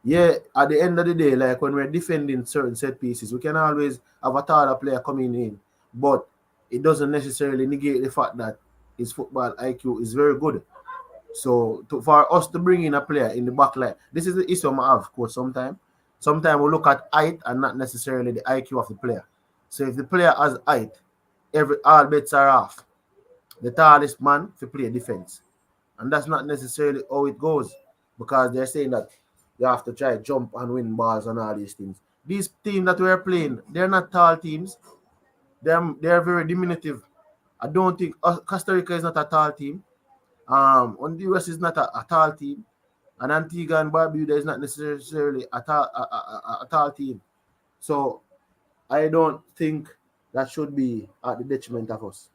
Yeah, at the end of the day, like when we're defending certain set pieces, we can always have a taller player coming in, but it doesn't necessarily negate the fact that his football IQ is very good. So for us to bring in a player in the back line, this is the issue I have, coach, sometimes. Sometimes we look at height and not necessarily the IQ of the player. So if the player has height, all bets are off. The tallest man to play defense. And that's not necessarily how it goes, because they're saying that you have to try jump and win balls and all these things. These teams that we're playing, they're not tall teams. They're very diminutive. I don't think Costa Rica is not a tall team. Honduras is not a tall team. And Antigua and Barbuda is not necessarily a tall team. So I don't think that should be at the detriment of us.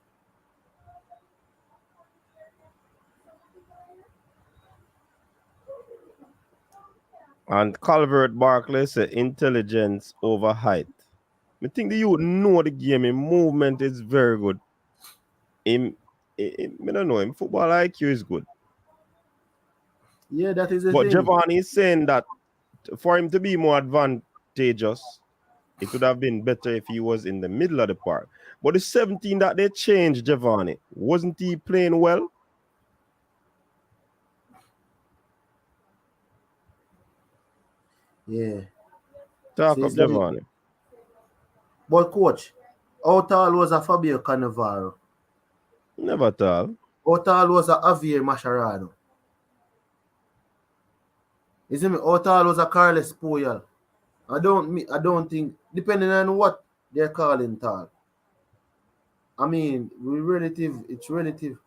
And Calvert Barkley said intelligence over height. I think the youth know the game. His movement is very good. I don't know. Him football IQ is good. Yeah, that is the but thing. Giovanni is saying that for him to be more advantageous, it would have been better if he was in the middle of the park. But the 17 that they changed, Giovanni, wasn't he playing well? Yeah. Talk up, Giovanni. But coach, how tall was a Fabio Cannavaro? Never tall. How tall was a Javier Mascherano? Isn't it? How tall was a Carles Puyol? I don't think, depending on what they're calling tall. I mean, it's relative.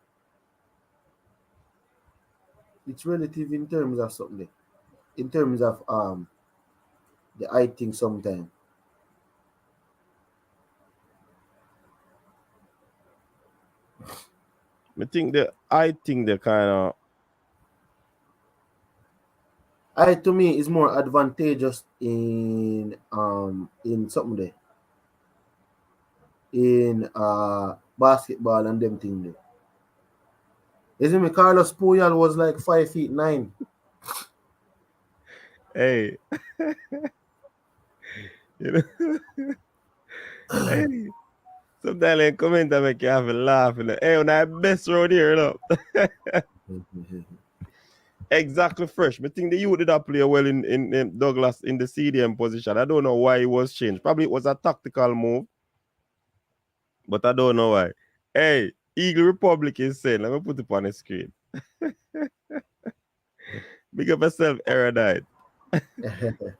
It's relative in terms of something. In terms of the height thing sometimes. I think they're kind of. Height to me is more advantageous in something there. In basketball and them thing there. Isn't me? Carlos Puyol was like 5'9". Hey. Hey. Sometimes they comment and make you have a laugh. Hey, when I best road here, Exactly fresh. I think the youth did not play well in Douglas in the CDM position. I don't know why it was changed. Probably it was a tactical move, but I don't know why. Hey, Eagle Republic is saying, let me put it on the screen. Big up yourself, erudite.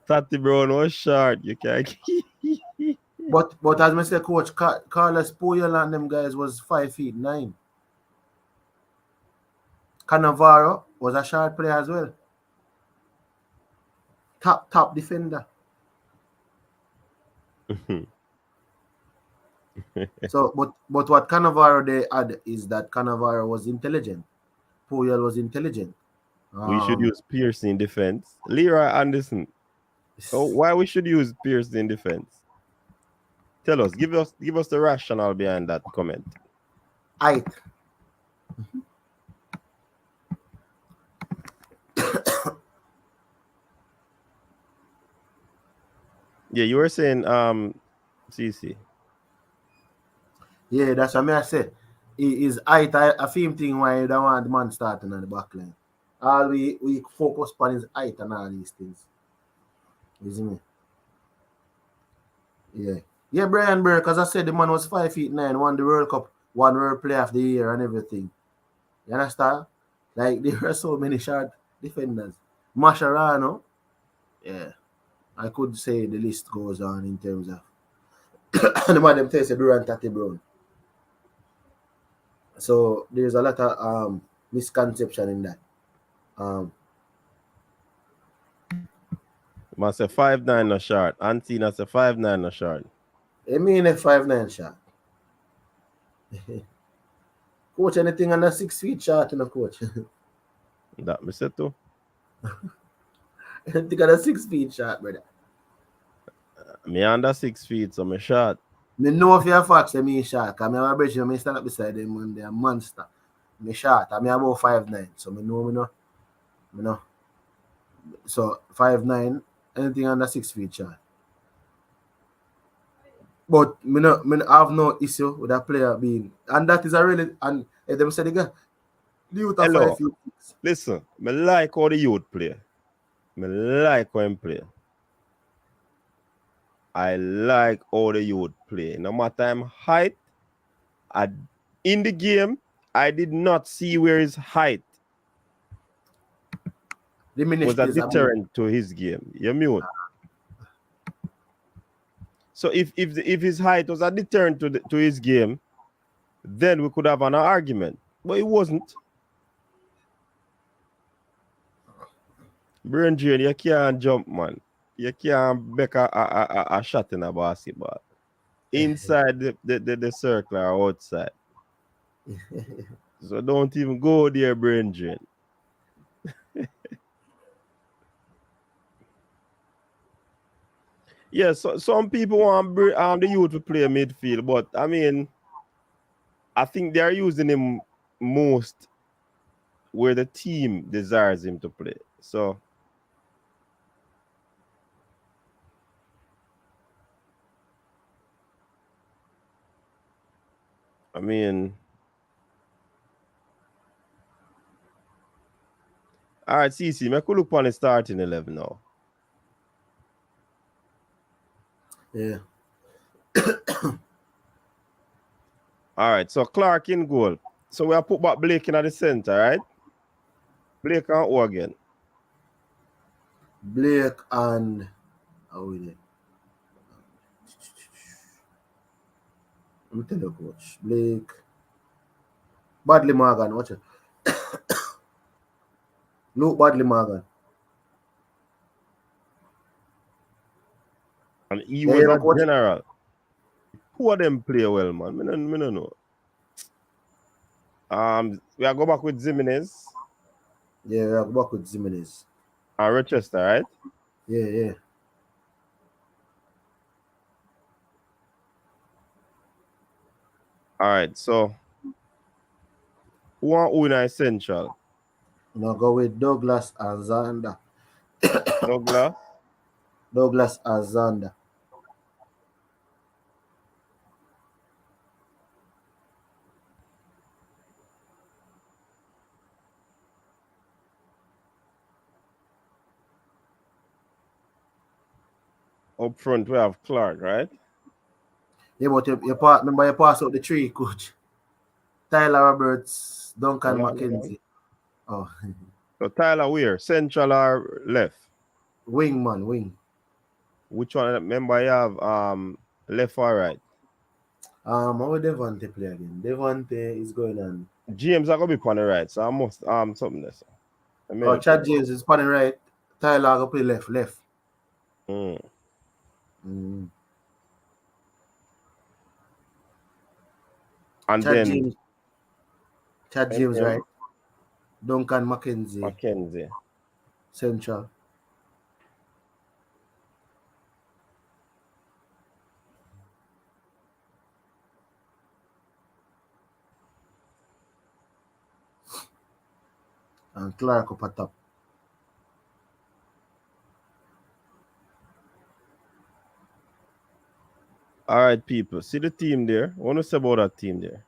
Tati Brown was short. You can't. but as I said, Coach Carlos Puyol and them guys was 5'9". Cannavaro was a short player as well. Top defender. So, but what Cannavaro they had is that Cannavaro was intelligent. Puyol was intelligent. We should use Pierce in defense. Leroy Anderson. Oh, why we should use Pierce in defense? Tell us. Give us the rationale behind that comment. Height. Yeah, you were saying CC. Yeah, that's what I said. Is height a theme thing why you don't want the man starting on the back line. All we focus on his height and all these things. You see me? Yeah. Yeah, Brian Burke, as I said, the man was 5'9", won the World Cup, won World Player of the Year and everything. You understand? Like, there are so many short defenders. Mascherano, yeah. I could say the list goes on in terms of the man them say Durant Tati Brown. So there's a lot of misconception in that. Must say 5'9" no short. Antina say 5'9" no short. I mean a 5'9" shot. Coach, anything under 6 feet shot in a coach. That me say too. Anything under 6 feet shot, brother. Me under 6 feet, so me shot. Me know for your facts that me shot. Cause me have a bridge, me stand up beside them and they're a monster. Me shot. I me about 5'9". So me know. So 5'9", anything under 6 feet shot. But me have no issue with that player being, and that is a really, and if them say the youth are 5 feet. Listen, me like how the youth play. Me like how him play. I like how the youth play. No matter him height, in the game, I did not see where his height was a deterrent to his game. You mute. So if his height was a deterrent to his game, then we could have an argument. But it wasn't. Brain drain, you can't jump, man. You can't make a shot in a basketball. Inside the circle or outside. So don't even go there, brain drain. Yeah, so some people want the youth to play midfield, but I mean, I think they're using him most where the team desires him to play. So I mean, all right, CC, I could look on the starting 11 now. Yeah. All right, so Clark in goal. So we have put back Blake in the center, right? Blake and who again? Blake and how is it? Let me tell you, coach. Blake. Badly Morgan, watch it. Luke Badly Morgan. And he was a general. Who of them play well, man? I don't know. We are go back with Jimenez. Yeah, we are go back with Jimenez. And Rochester, right? Yeah. All right, so who want who in our central? Now go with Douglas and Zander. Douglas and Zander. Up front, we have Clark, right? Yeah, but you pass out the three, coach. Tyler Roberts, Duncan McKenzie. Oh, So Tyler where? Central or left? wing. Which one? Remember you have left or right? How will Devante play again? Devante is going on. James are gonna be on the right, so I must something there. So. Oh, Chad James is panning right. Tyler will play left. Mm. And Chad James right. Duncan McKenzie. Central. And Clark up at top. All right, people. See the team there. What do you say about that team there?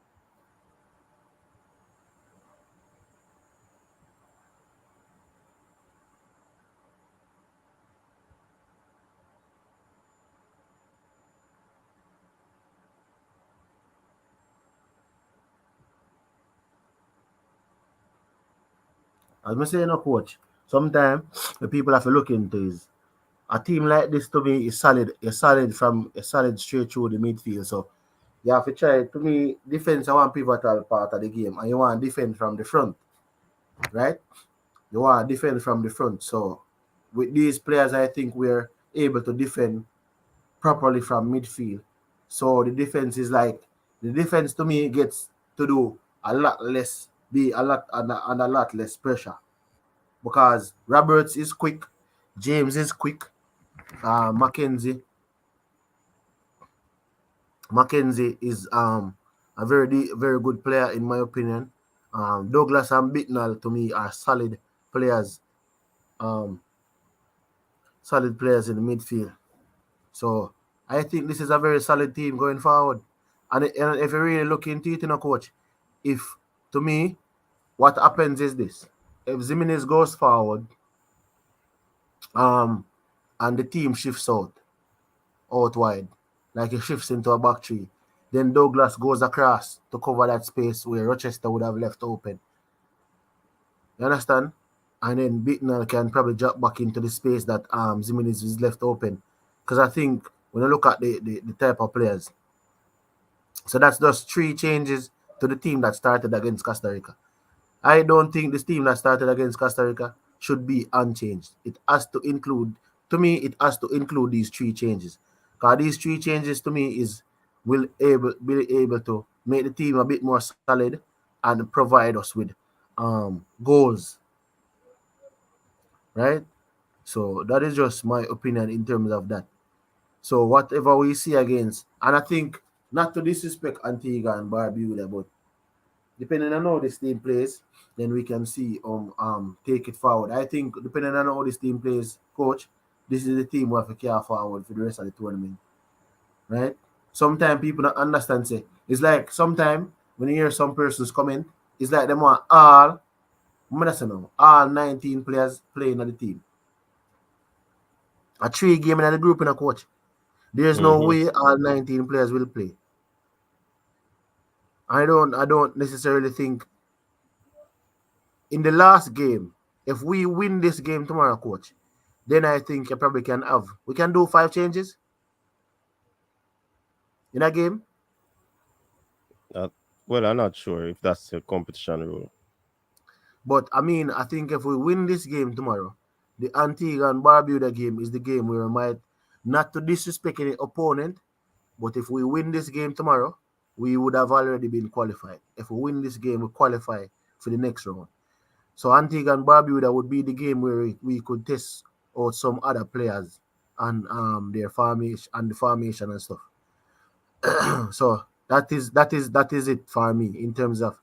As I say, coach, sometimes the people have to look into is a team like this to me is solid. It's solid straight through the midfield. So you have to try. To me, defense is one pivotal part of the game, and you want to defend from the front, right? You want to defend from the front. So with these players, I think we're able to defend properly from midfield. So the defense to me gets to do a lot less, be a lot and a lot less pressure because Roberts is quick, James is quick, Mackenzie is a very good player in my opinion. Douglas and Bittnall to me are solid players in the midfield. So I think this is a very solid team going forward. And if you really look into it, coach, to me, what happens is this. If Jimenez goes forward, and the team shifts out wide, like he shifts into a back three, then Douglas goes across to cover that space where Rochester would have left open. You understand? And then Bittner can probably drop back into the space that Jimenez is left open. Because I think when you look at the type of players, so that's just 3 changes to the team that started against Costa Rica. I don't think this team that started against Costa Rica should be unchanged. It has to include these 3 changes. Because these 3 changes to me will be able to make the team a bit more solid and provide us with goals. Right? So that is just my opinion in terms of that. So whatever we see against, and I think not to disrespect Antigua and Barbuda, but depending on how this team plays, then we can see take it forward. I think depending on how this team plays, coach, this is the team we have to carry forward for the rest of the tournament. Right? Sometimes people don't understand, say, it's like sometimes when you hear some persons comment, it's like they want all 19 players playing on the team. A 3 game in the group in a coach. There's no way all 19 players will play. I don't necessarily think in the last game, if we win this game tomorrow, coach, then I think we can do 5 changes in a game. Well, I'm not sure if that's a competition rule. But I mean, I think if we win this game tomorrow, the Antigua and Barbuda game is the game where we might, not to disrespect any opponent, but if we win this game tomorrow, we would have already been qualified. If we win this game, we qualify for the next round. So Antigua and Barbuda would be the game where we could test out some other players and their formation and stuff. So that is it for me in terms of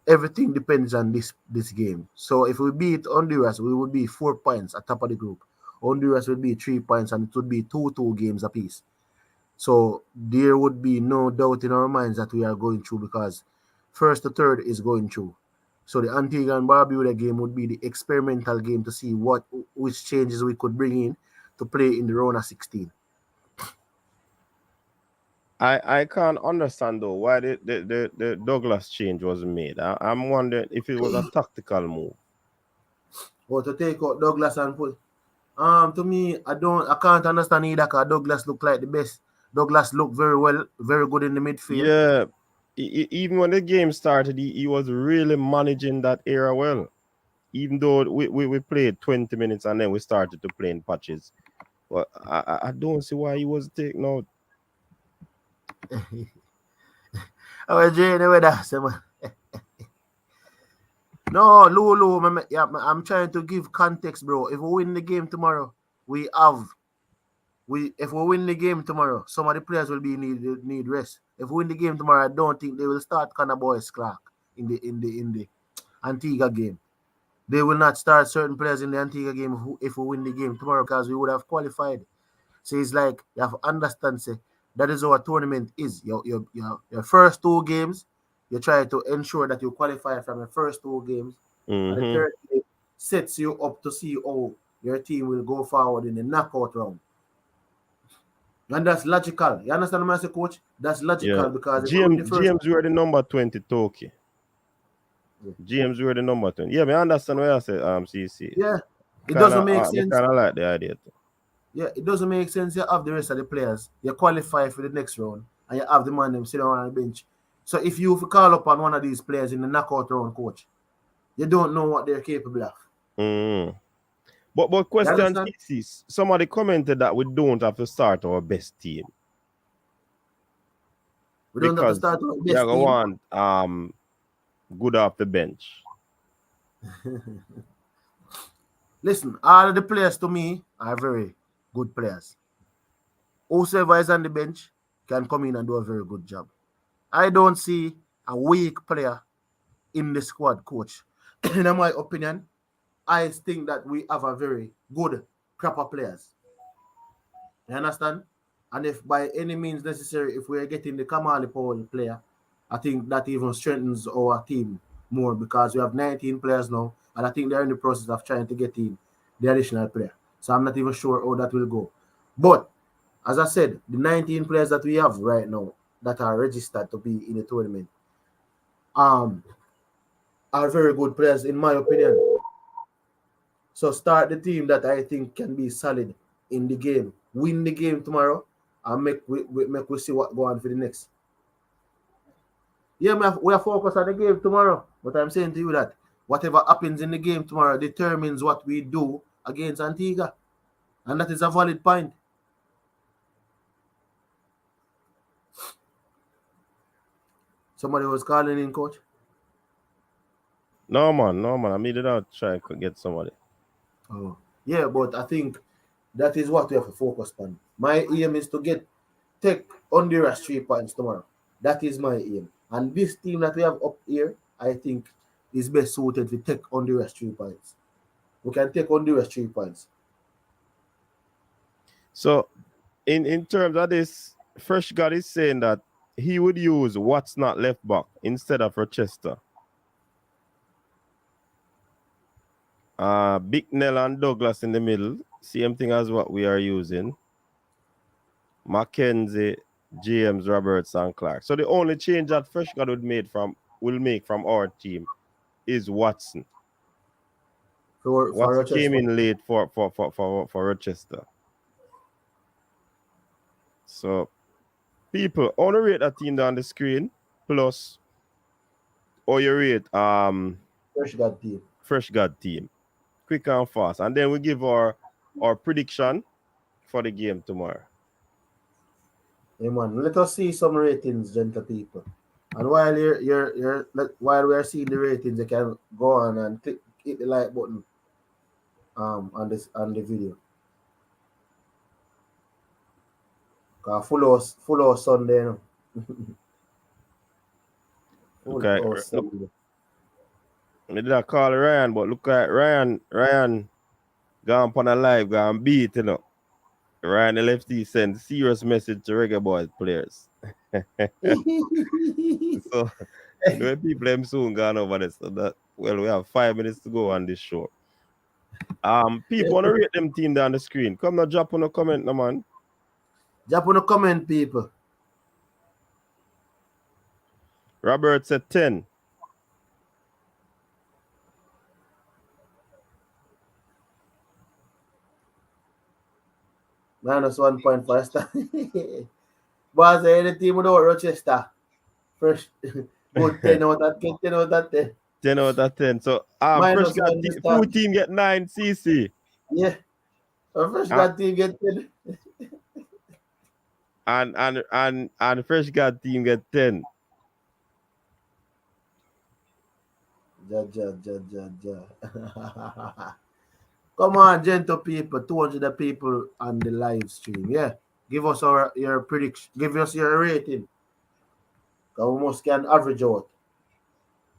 everything depends on this game. So if we beat Honduras, we would be 4 points at top of the group. Honduras would be 3 points, and it would be 2 games apiece. So there would be no doubt in our minds that we are going through because first to third is going through. So the Antigua and Barbuda game would be the experimental game to see which changes we could bring in to play in the round of 16. I can't understand though why the Douglas change was made. I'm wondering if it was a tactical move. Or to take out Douglas and put to me, I can't understand either because Douglas looked like the best. Douglas looked very good in the midfield. Yeah, even when the game started, he was really managing that area well. Even though we played 20 minutes and then we started to play in patches. But I don't see why he was taken out. Oh, Jay, the weather, no, Lulu, I'm trying to give context, bro. If we win the game tomorrow, if we win the game tomorrow, some of the players will need rest. If we win the game tomorrow, I don't think they will start Connor Boyce Clark in the Antigua game. They will not start certain players in the Antigua game if we win the game tomorrow because we would have qualified. So it's like you have to understand, say, that is how a tournament is. Your first two games, you try to ensure that you qualify from the first two games. And the third game sets you up to see how your team will go forward in the knockout round. And that's logical. You understand what I'm saying, coach? That's logical because James were the number 20 Toki. James were the number 20. Yeah, I understand what I said, CC. Yeah. It doesn't make sense. I kind of like the idea too. Yeah, it doesn't make sense. You have the rest of the players. You qualify for the next round and you have the man them sit down on the bench. So if you call upon one of these players in the knockout round, coach, you don't know what they're capable of. But question, CC, somebody commented that we don't have to start our best team. We don't have to start our best team. Want good off the bench. Listen, all of the players to me are very good players. Whoever is on the bench can come in and do a very good job. I don't see a weak player in the squad, coach. In my opinion, I think that we have a very good crop of players. You understand? And if by any means necessary, if we are getting the Kamali Powell player, I think that even strengthens our team more because we have 19 players now, and I think they're in the process of trying to get in the additional player. So I'm not even sure how that will go. But as I said, the 19 players that we have right now that are registered to be in the tournament are very good players in my opinion. So start the team that I think can be solid in the game. Win the game tomorrow and make we see what go on for the next. Yeah, we are focused on the game tomorrow. But I'm saying to you that whatever happens in the game tomorrow determines what we do against Antigua. And that is a valid point. Somebody was calling in, coach? No, man. I mean, did not try to get somebody. Oh, yeah, but I think that is what we have to focus on. My aim is to take Honduras 3 points tomorrow. That is my aim. And this team that we have up here, I think, is best suited to take Honduras 3 points. We can take Honduras 3 points. So, in terms of this, Fresh God is saying that he would use what's not left back instead of Rochester. Bicknell and Douglas in the middle, same thing as what we are using. Mackenzie, James, Roberts, and Clark. So the only change that Fresh God will make from our team is Watson. Watson came in late for Rochester. So people only rate that team down the screen plus or you rate Fresh God team. Quick and fast. And then we give our prediction for the game tomorrow. Hey man, let us see some ratings, gentle people. And while while we are seeing the ratings, you can go on and hit the like button on the video. Follow us Sunday. No? Okay. I did not call Ryan, but look at Ryan gone on a live, gone beat, you know. Ryan the lefty sent serious message to Reggae Boyz players. So people them soon gone over this. So that we have 5 minutes to go on this show. People want to rate them team down the screen. Come now, drop on a comment, no man. Drop on a comment, people. Robert said 10. Minus 1.5 star. Boss, any team without Rochester. First, good 10 out of 10, 10 out of 10. 10 out of 10. So, Fresh Minus got 1 this full time. team get 9 CC. Yeah. Fresh got team get 10. And Fresh got team get 10. Ja. Come on, gentle people, 200 people on the live stream. Yeah. Give us your prediction. Give us your rating. Because we must can average out.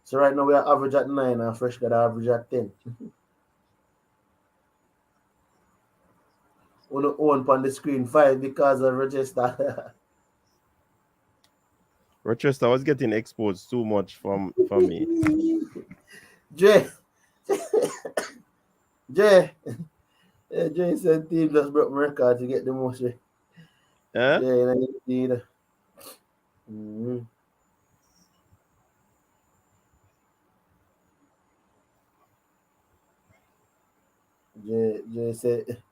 So right now we are average at 9 and Fresh got average at 10. We don't own on the screen 5 because of Rochester. Rochester was getting exposed too much from me. Jay said team just broke my record to get the most. Eh? Yeah, indeed. Mm-hmm. Jay said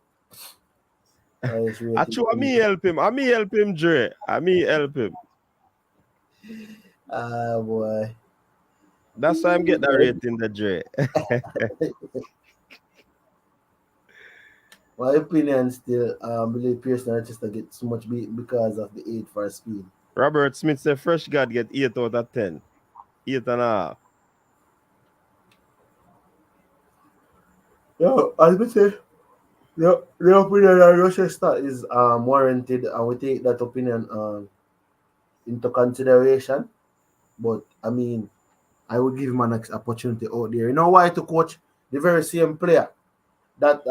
Actually, me help him. I me help him, Dre. I me help him. Ah, boy. That's why I'm getting that rating, the Dre. My opinion still, believe Pearson Rochester get so much beat because of the 8 for speed. Robert Smith said Fresh God get 8 out of 10. 8.5. Yeah, as we say, the opinion of Rochester is warranted, and we take that opinion into consideration. But I mean, I would give him an opportunity out there. You know why, to coach the very same player that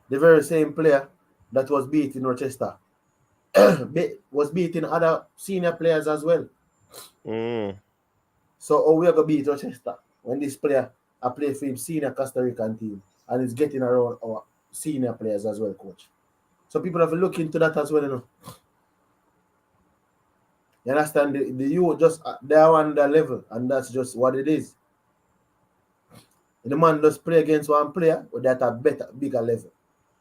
the very same player that was beating Rochester was beating other senior players as well. So we are gonna beat Rochester when this player I play for him senior Costa Rican team and he's getting around our senior players as well, coach. So people have to look into that as well, you know. You understand? The you just they are on the level, and that's just what it is. The man does play against one player, but at a better, bigger level.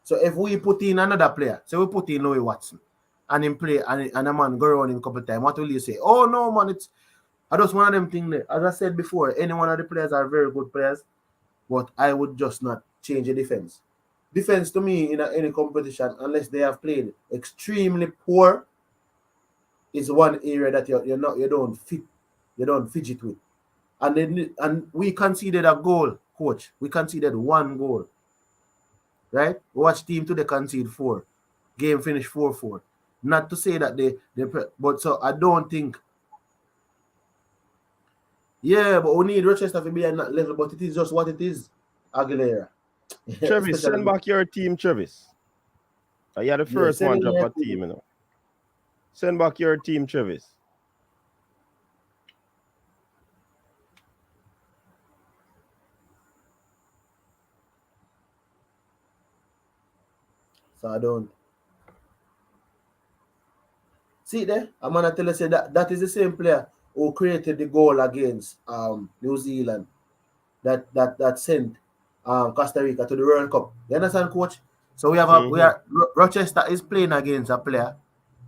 So if we put in another player, so we put in Louis Watson, and him play, and a man go around him a couple of times, what will you say? Oh no, man, it's I just one of them things there. As I said before, any one of the players are very good players, but I would just not change the defense. Defense to me in any competition, unless they have played extremely poor, is one area that you don't fidget with. And we conceded a goal, coach. We conceded 1 goal. Right? Watch team today concede 4. Game finished 4-4. Not to say that but so I don't think. Yeah, but we need Rochester to be at that level, but it is just what it is. Aguilera. Travis, send back your team, Travis. You're the first one drop a team, you know. Send back your team, Travis. So I don't see there. I'm gonna tell you say that is the same player who created the goal against New Zealand that sent Costa Rica to the World Cup. You understand, coach? So we have Rochester is playing against a player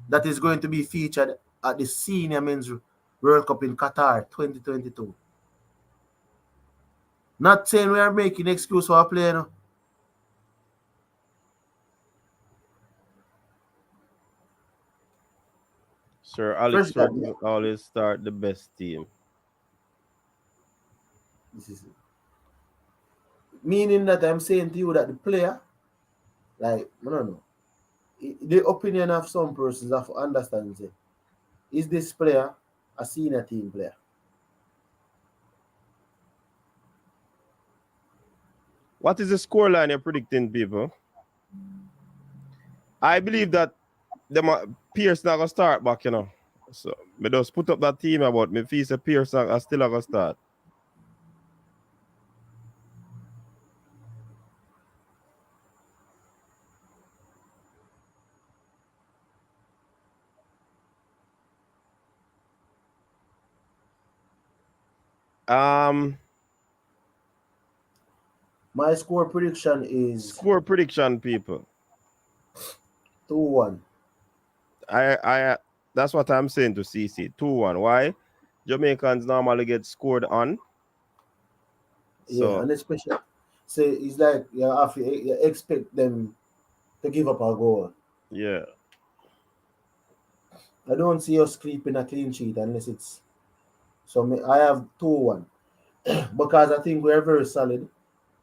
that is going to be featured at the Senior Men's World Cup in Qatar 2022. Not saying we are making excuse for a player, no. Sir Alex will always start the best team. This is it. Meaning that I'm saying to you that the player, like, I don't know, the opinion of some persons have to understand, say, is this player a senior team player? What is the scoreline you're predicting, people? I believe that Pierce not gonna start back, you know. So me just put up that team about me feel say Pierce are still gonna start. My score prediction is Score prediction, people. 2-1. I that's what I'm saying to CC. 2-1. Why? Jamaicans normally get scored on. Yeah, So and especially say it's like you expect them to give up a goal. yeah. I don't see us keeping a clean sheet unless it's so. I have 2-1 because I think we're very solid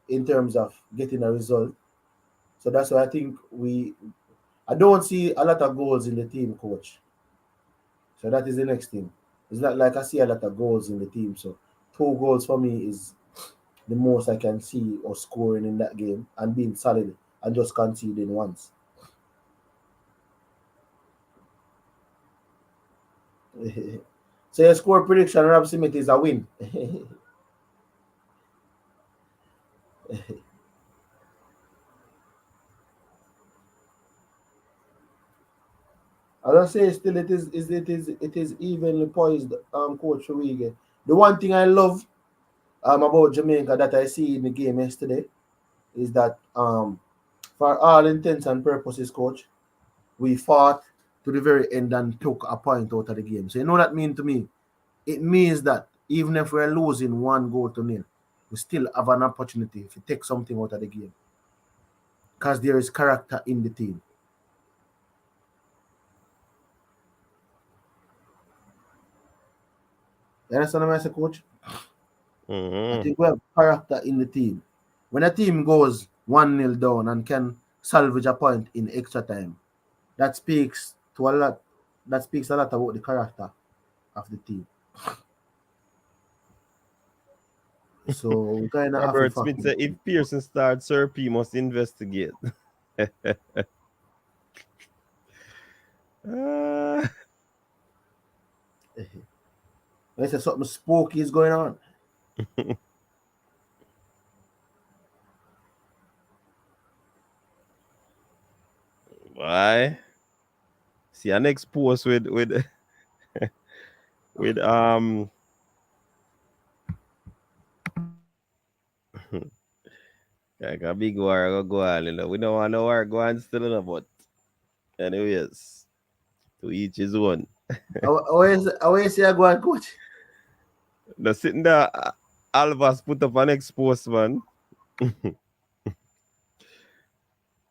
in terms of getting a result. So that's why I think I don't see a lot of goals in the team, coach. So that is the next thing. It's not like I see a lot of goals in the team. So 2 goals for me is the most I can see or scoring in that game and being solid and just conceding once. So your score prediction, Rob Smith, is a win. As I say, still it is evenly poised, Coach Ruige. The one thing I love about Jamaica that I see in the game yesterday is that for all intents and purposes, Coach, we fought to the very end and took a point out of the game. So you know what that means to me? It means that even if we're losing 1-0, we still have an opportunity to take something out of the game. Because there is character in the team. You understand what I say, Coach? I think we have character in the team. When a team goes 1-0 down and can salvage a point in extra time, that speaks to a lot. That speaks a lot about the character of the team. So we kind of have to Robert fuck Smith with said if Pearson starts, Sir P must investigate. I said something spooky is going on. Why? See, an next post with with like a big war go on, you know. We don't want no war go on still, you know, but anyways, to each his own. Always say I go and coach. The sitting there, Alvas put up an next post, man.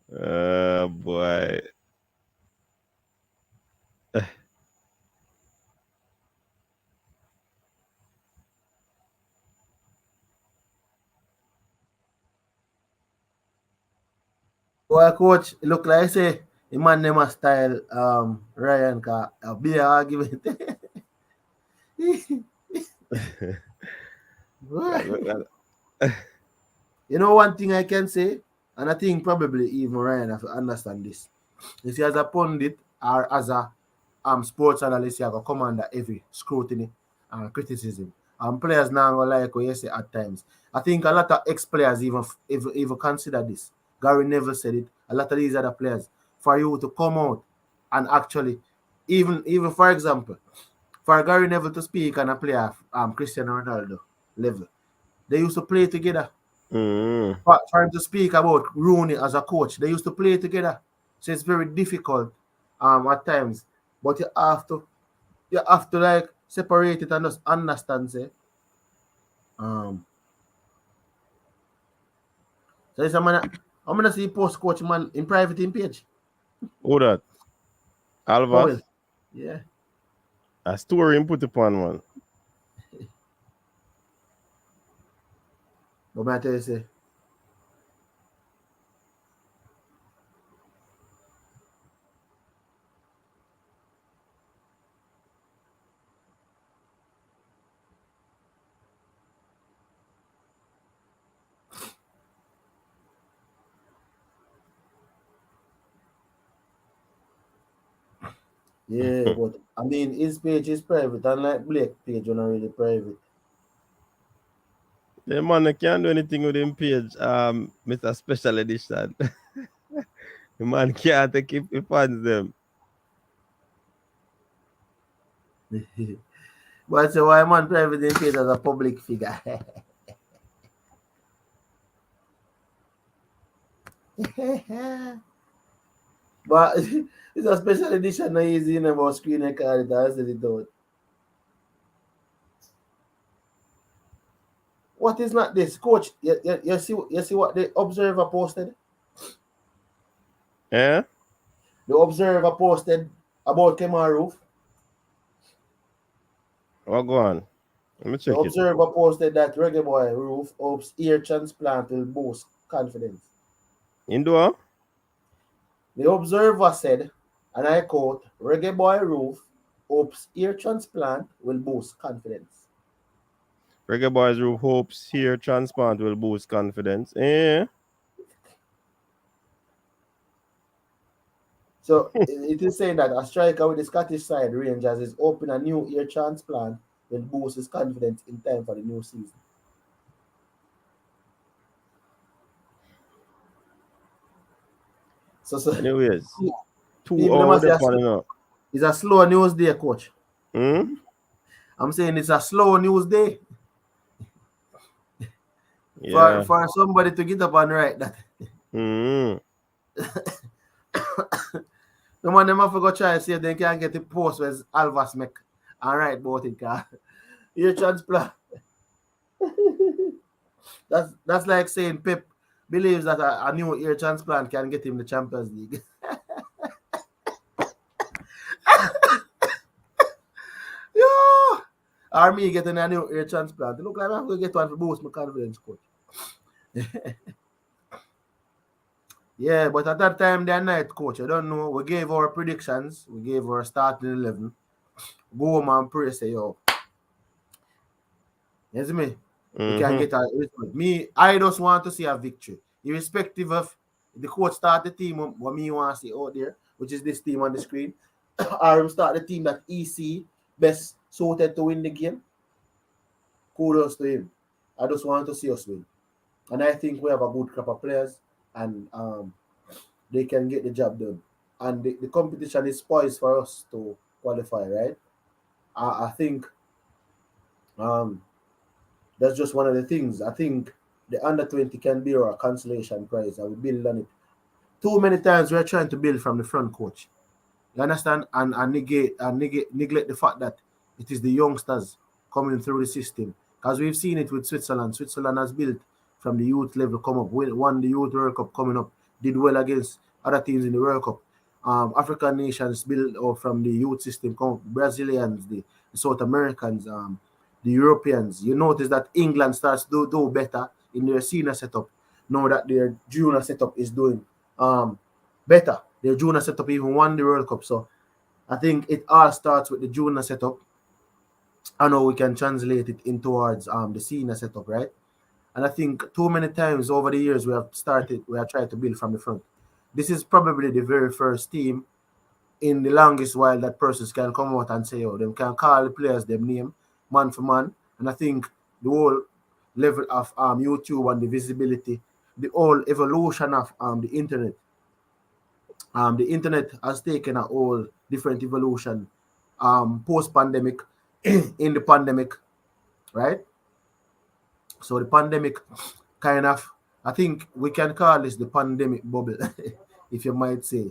Boy. Well, coach, it look like say the man name a style Ryan ka a be argument. You know one thing I can say, and I think probably even Ryan have to understand this. You see, as a pundit or as a sports analyst, you have to come under every scrutiny and criticism. Players now go like what you say at times. I think a lot of ex-players even consider this. Gary Neville said it. A lot of these other players, for you to come out and actually, even for example, for Gary Neville to speak and a player Cristiano Ronaldo level, they used to play together. For him to speak about Rooney as a coach, they used to play together. So it's very difficult at times. But you have to like separate it and just understand say. So it's I'm gonna see post coach man in private in page. Who that? Alvas? Powell. Yeah. A story him put upon one. But I tell you say. Yeah, but I mean his page is private, unlike Blake page not really private. The man can't do anything with him page, Mr. Special Edition. The man can't take it funds them. But so why man private paid as a public figure? But it's a special edition, no easy about screen record it. I said it out. What is not this, coach? You see what the Observer posted? Yeah. The Observer posted about Kemar Roof. Oh, go on. Let me check The Observer posted that Reggae Boy Roof hopes ear transplant will boost confidence. Indoor? The Observer said, and I quote, Reggae Boy Roof hopes ear transplant will boost confidence. Reggae Boyz Roof hopes ear transplant will boost confidence. Eh? So it is saying that a striker with the Scottish side, Rangers, is hoping a new ear transplant will boost his confidence in time for the new season. So anyways, 2 hours it's a slow news day, coach. I'm saying it's a slow news day. Yeah. For somebody to get up and write that. No man, them have to go try and see if they can get the post where Alvas make and write about it. Ear transplant. That's like saying Pep believes that a new ear transplant can get him the Champions League. Yo! Army getting a new ear transplant. It look like I'm going to get one to boost my confidence, coach. Yeah, but at that time, that night, coach, I don't know. We gave our predictions. We gave our starting 11. Go home and pray, say, yo. You see me? We can get a result. I just want to see a victory. Irrespective of the coach start the team what me want to see out there, which is this team on the screen, or start the team that he see best suited to win the game. Kudos to him. I just want to see us win. And I think we have a good crop of players and they can get the job done. And the competition is poised for us to qualify, right? I think that's just one of the things. I think the under 20 can be our consolation prize. I will build on it. Too many times we're trying to build from the front, coach. You understand? And neglect the fact that it is the youngsters coming through the system. Because we've seen it with Switzerland. Switzerland has built from the youth level, come up, won the Youth World Cup coming up, did well against other teams in the World Cup. African nations built from the youth system, come up, Brazilians, the South Americans, the Europeans. You notice that England starts to do better in their senior setup. Now that their junior setup is doing better. Their junior setup even won the World Cup. So I think it all starts with the junior setup. I know we can translate it in towards the senior setup, right? And I think too many times over the years we have tried to build from the front. This is probably the very first team in the longest while that persons can come out and say, oh, them can call the players them name, man for man. And I think the whole level of YouTube and the visibility, the whole evolution of the internet. The internet has taken a whole different evolution post-pandemic, in the pandemic, right? So the pandemic kind of, I think we can call this the pandemic bubble, if you might say.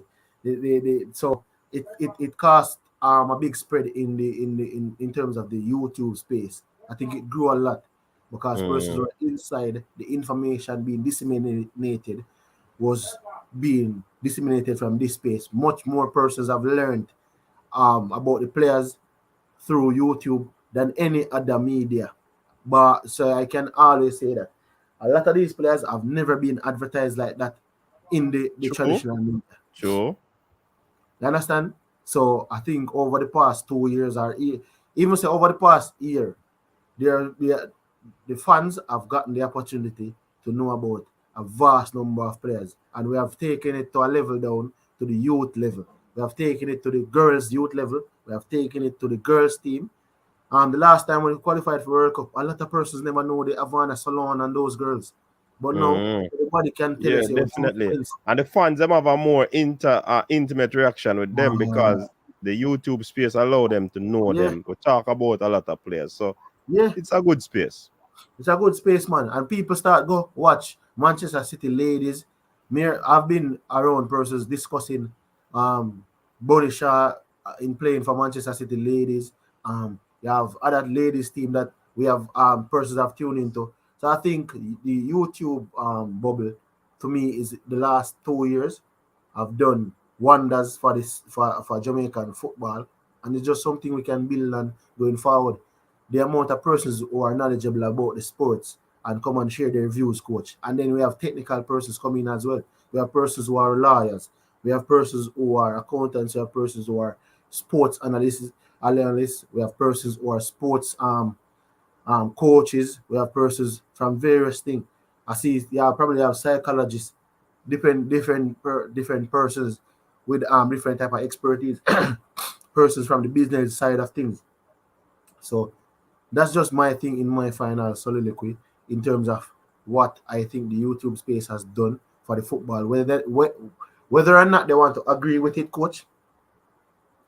So it caused a big spread in terms of the YouTube space. I think it grew a lot because persons were inside, the information being disseminated was being disseminated from this space. Much more persons have learned about the players through YouTube than any other media. But so I can always say that a lot of these players have never been advertised like that in the traditional media. Sure. You understand? So I think over the past 2 years, or even say over the past year, the fans have gotten the opportunity to know about a vast number of players, and we have taken it to a level down to the youth level. We have taken it to the girls' youth level. We have taken it to the girls' team. The last time when we qualified for World Cup, a lot of persons never know the Havana Salon and those girls. But now, everybody can tell us. Definitely. And the fans them have a more intimate reaction with them because the YouTube space allow them to know them. We talk about a lot of players. So it's a good space. It's a good space, man. And people start go watch Manchester City ladies. I've been around persons discussing Bonnie Shaw in playing for Manchester City ladies. You have other ladies team that we have persons have tuned into. So I think the YouTube bubble to me is the last 2 years have done wonders for this for Jamaican football, and it's just something we can build on going forward. The amount of persons who are knowledgeable about the sports and come and share their views, coach. And then we have technical persons coming as well. We have persons who are lawyers. We have persons who are accountants. We have persons who are sports analysts. We have persons who are sports coaches. We have persons from various things. I see. Yeah, probably have psychologists, different persons with different type of expertise. Persons from the business side of things. So that's just my thing in my final soliloquy in terms of what I think the YouTube space has done for the football. Whether or not they want to agree with it, coach,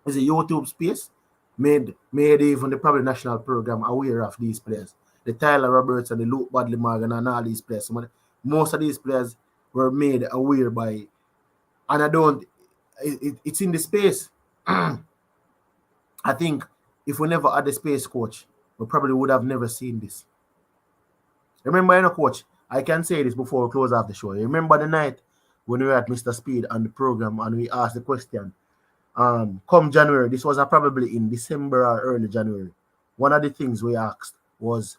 is a YouTube space made even the probably national program aware of these players. The Tyler Roberts and the Luke Badley Morgan and all these players. Most of these players were made aware by, and it's in the space. I think if we never had the space, coach, we probably would have never seen this. Remember, coach, I can say this before we close off the show. Remember the night when we were at Mr. Speed on the program and we asked the question, come January, this was probably in December or early January. One of the things we asked was,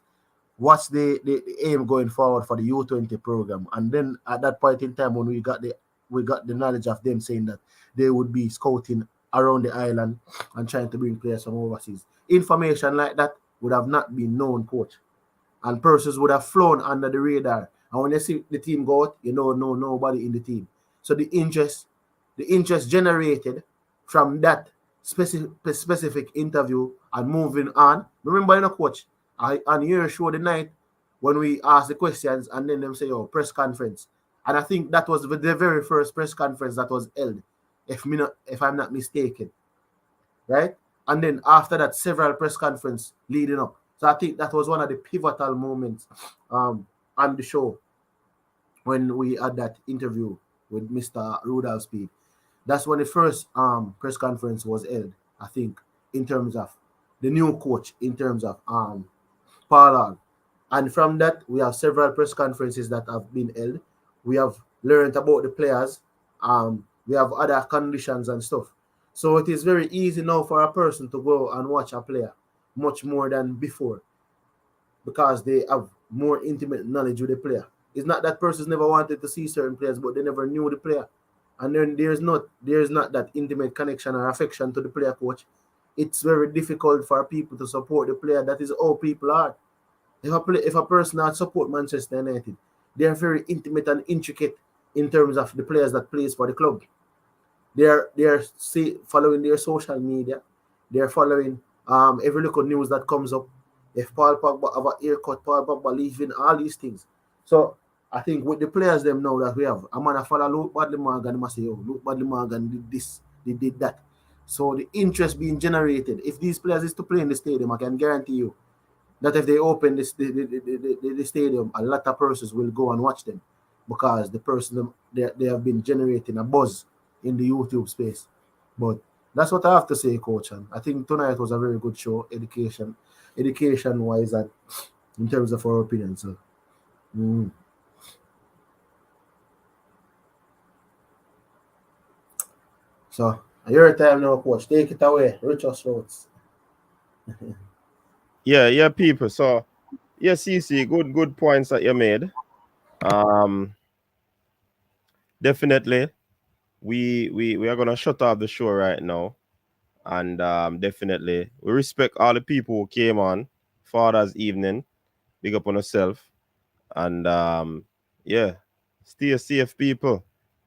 what's the aim going forward for the U20 program? And then at that point in time, when we got the knowledge of them saying that they would be scouting around the island and trying to bring players from overseas. Information like that would have not been known, coach. And persons would have flown under the radar. And when they see the team go out, nobody in the team. So the interest generated from that specific interview and moving on. Remember, coach, on your show the night when we asked the questions and then them say, press conference. And I think that was the very first press conference that was held, if I'm not mistaken. Right? And then after that, several press conferences leading up. So I think that was one of the pivotal moments on the show when we had that interview with Mr. Rudolph Speed. That's when the first press conference was held, I think, in terms of the new coach, in terms of Paul. And from that, we have several press conferences that have been held. We have learned about the players. We have other conditions and stuff. So it is very easy now for a person to go and watch a player much more than before because they have more intimate knowledge with the player. It's not that persons never wanted to see certain players, but they never knew the player. And then there's not that intimate connection or affection to the player, coach. It's very difficult for people to support the player. That is how people are. If a person not support Manchester United, they are very intimate and intricate in terms of the players that plays for the club. They are following their social media. They are following every little news that comes up. If Paul Pogba have a haircut, Paul Pogba leaving, all these things. So I think with the players them now that we have, I'm gonna follow Luke Badley Morgan. Must say, Luke Badley Morgan did this, they did that. So the interest being generated. If these players is to play in the stadium, I can guarantee you that if they open the stadium, a lot of persons will go and watch them because the person they have been generating a buzz in the YouTube space. But that's what I have to say, coach. And I think tonight was a very good show, education wise, and in terms of our opinion. So, so your time now, coach. Take it away, Richard Roads. Yeah, people. So, yeah, CC, good points that you made. Definitely, we are gonna shut off the show right now, and definitely we respect all the people who came on Father's evening. Big up on yourself, and yeah, stay safe, people.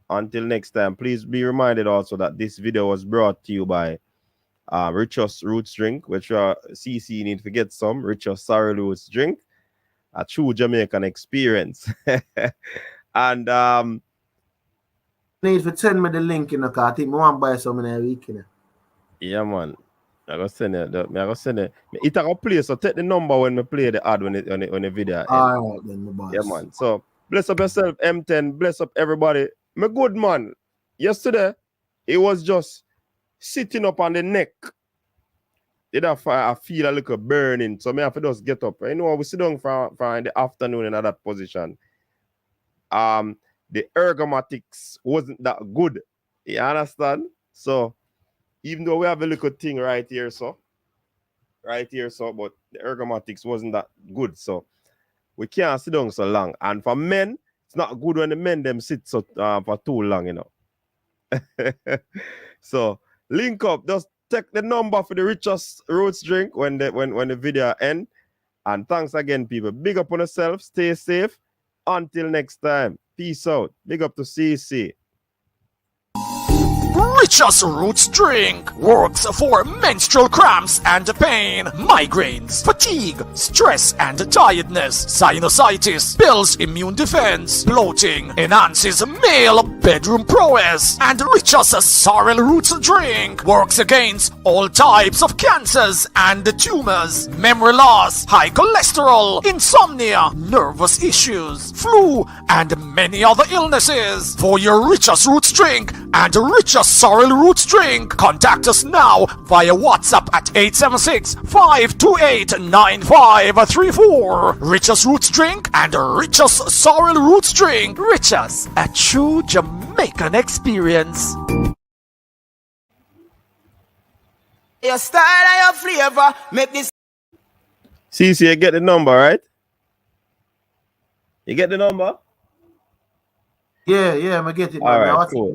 Until next time, please be reminded also that this video was brought to you by Richard's Roots Drink, which CC need to get some Richard's Sorry Roots Drink, a true Jamaican experience. And need to send me the link, because I think I want to buy some in a week. Yeah, man. I go send it. I go send it. It a go play. So take the number when we play the ad when the video. All right, then, my boss. Yeah, man. So bless up yourself, M10. Bless up everybody. My good man. Yesterday, it was just sitting up on the neck. I feel a little burning. So I have to just get up. You know, we sit down for in the afternoon in that position. The ergomatics wasn't that good. You understand? So even though we have a little thing right here, but the ergomatics wasn't that good. So we can't sit down so long. And for men, it's not good when the men them sit so for too long, you know. So link up, just take the number for the richest roots drink when the video end. And thanks again, people. Big up on yourself, stay safe. Until next time. Peace out. Big up to CC. Richest Roots drink works for menstrual cramps and pain, migraines, fatigue, stress and tiredness, sinusitis, builds immune defense, bloating, enhances male bedroom prowess, and Richest Sorrel Roots drink works against all types of cancers and tumors, memory loss, high cholesterol, insomnia, nervous issues, flu, and many other illnesses. For your Richest Roots drink and Richest Sorrel Roots drink, contact us now via WhatsApp at 876-528-9534. Richest Roots drink and Richest Sorrel Roots drink. Richest, a true Jamaican experience. Your style and your flavor make this. CC, you get the number, right? You get the number? Yeah, I get it. All Man. right, cool.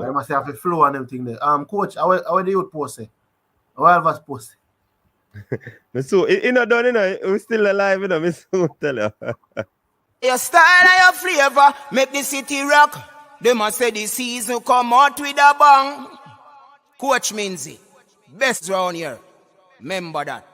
I must have a flow and everything there. Coach, how the youth post it? How have us post it? So, you know, done, you know, we're still alive, you know, me soon tell you. Your style and your flavor make the city rock. They must say the season come out with a bang. Coach Minzy, best round here. Remember that.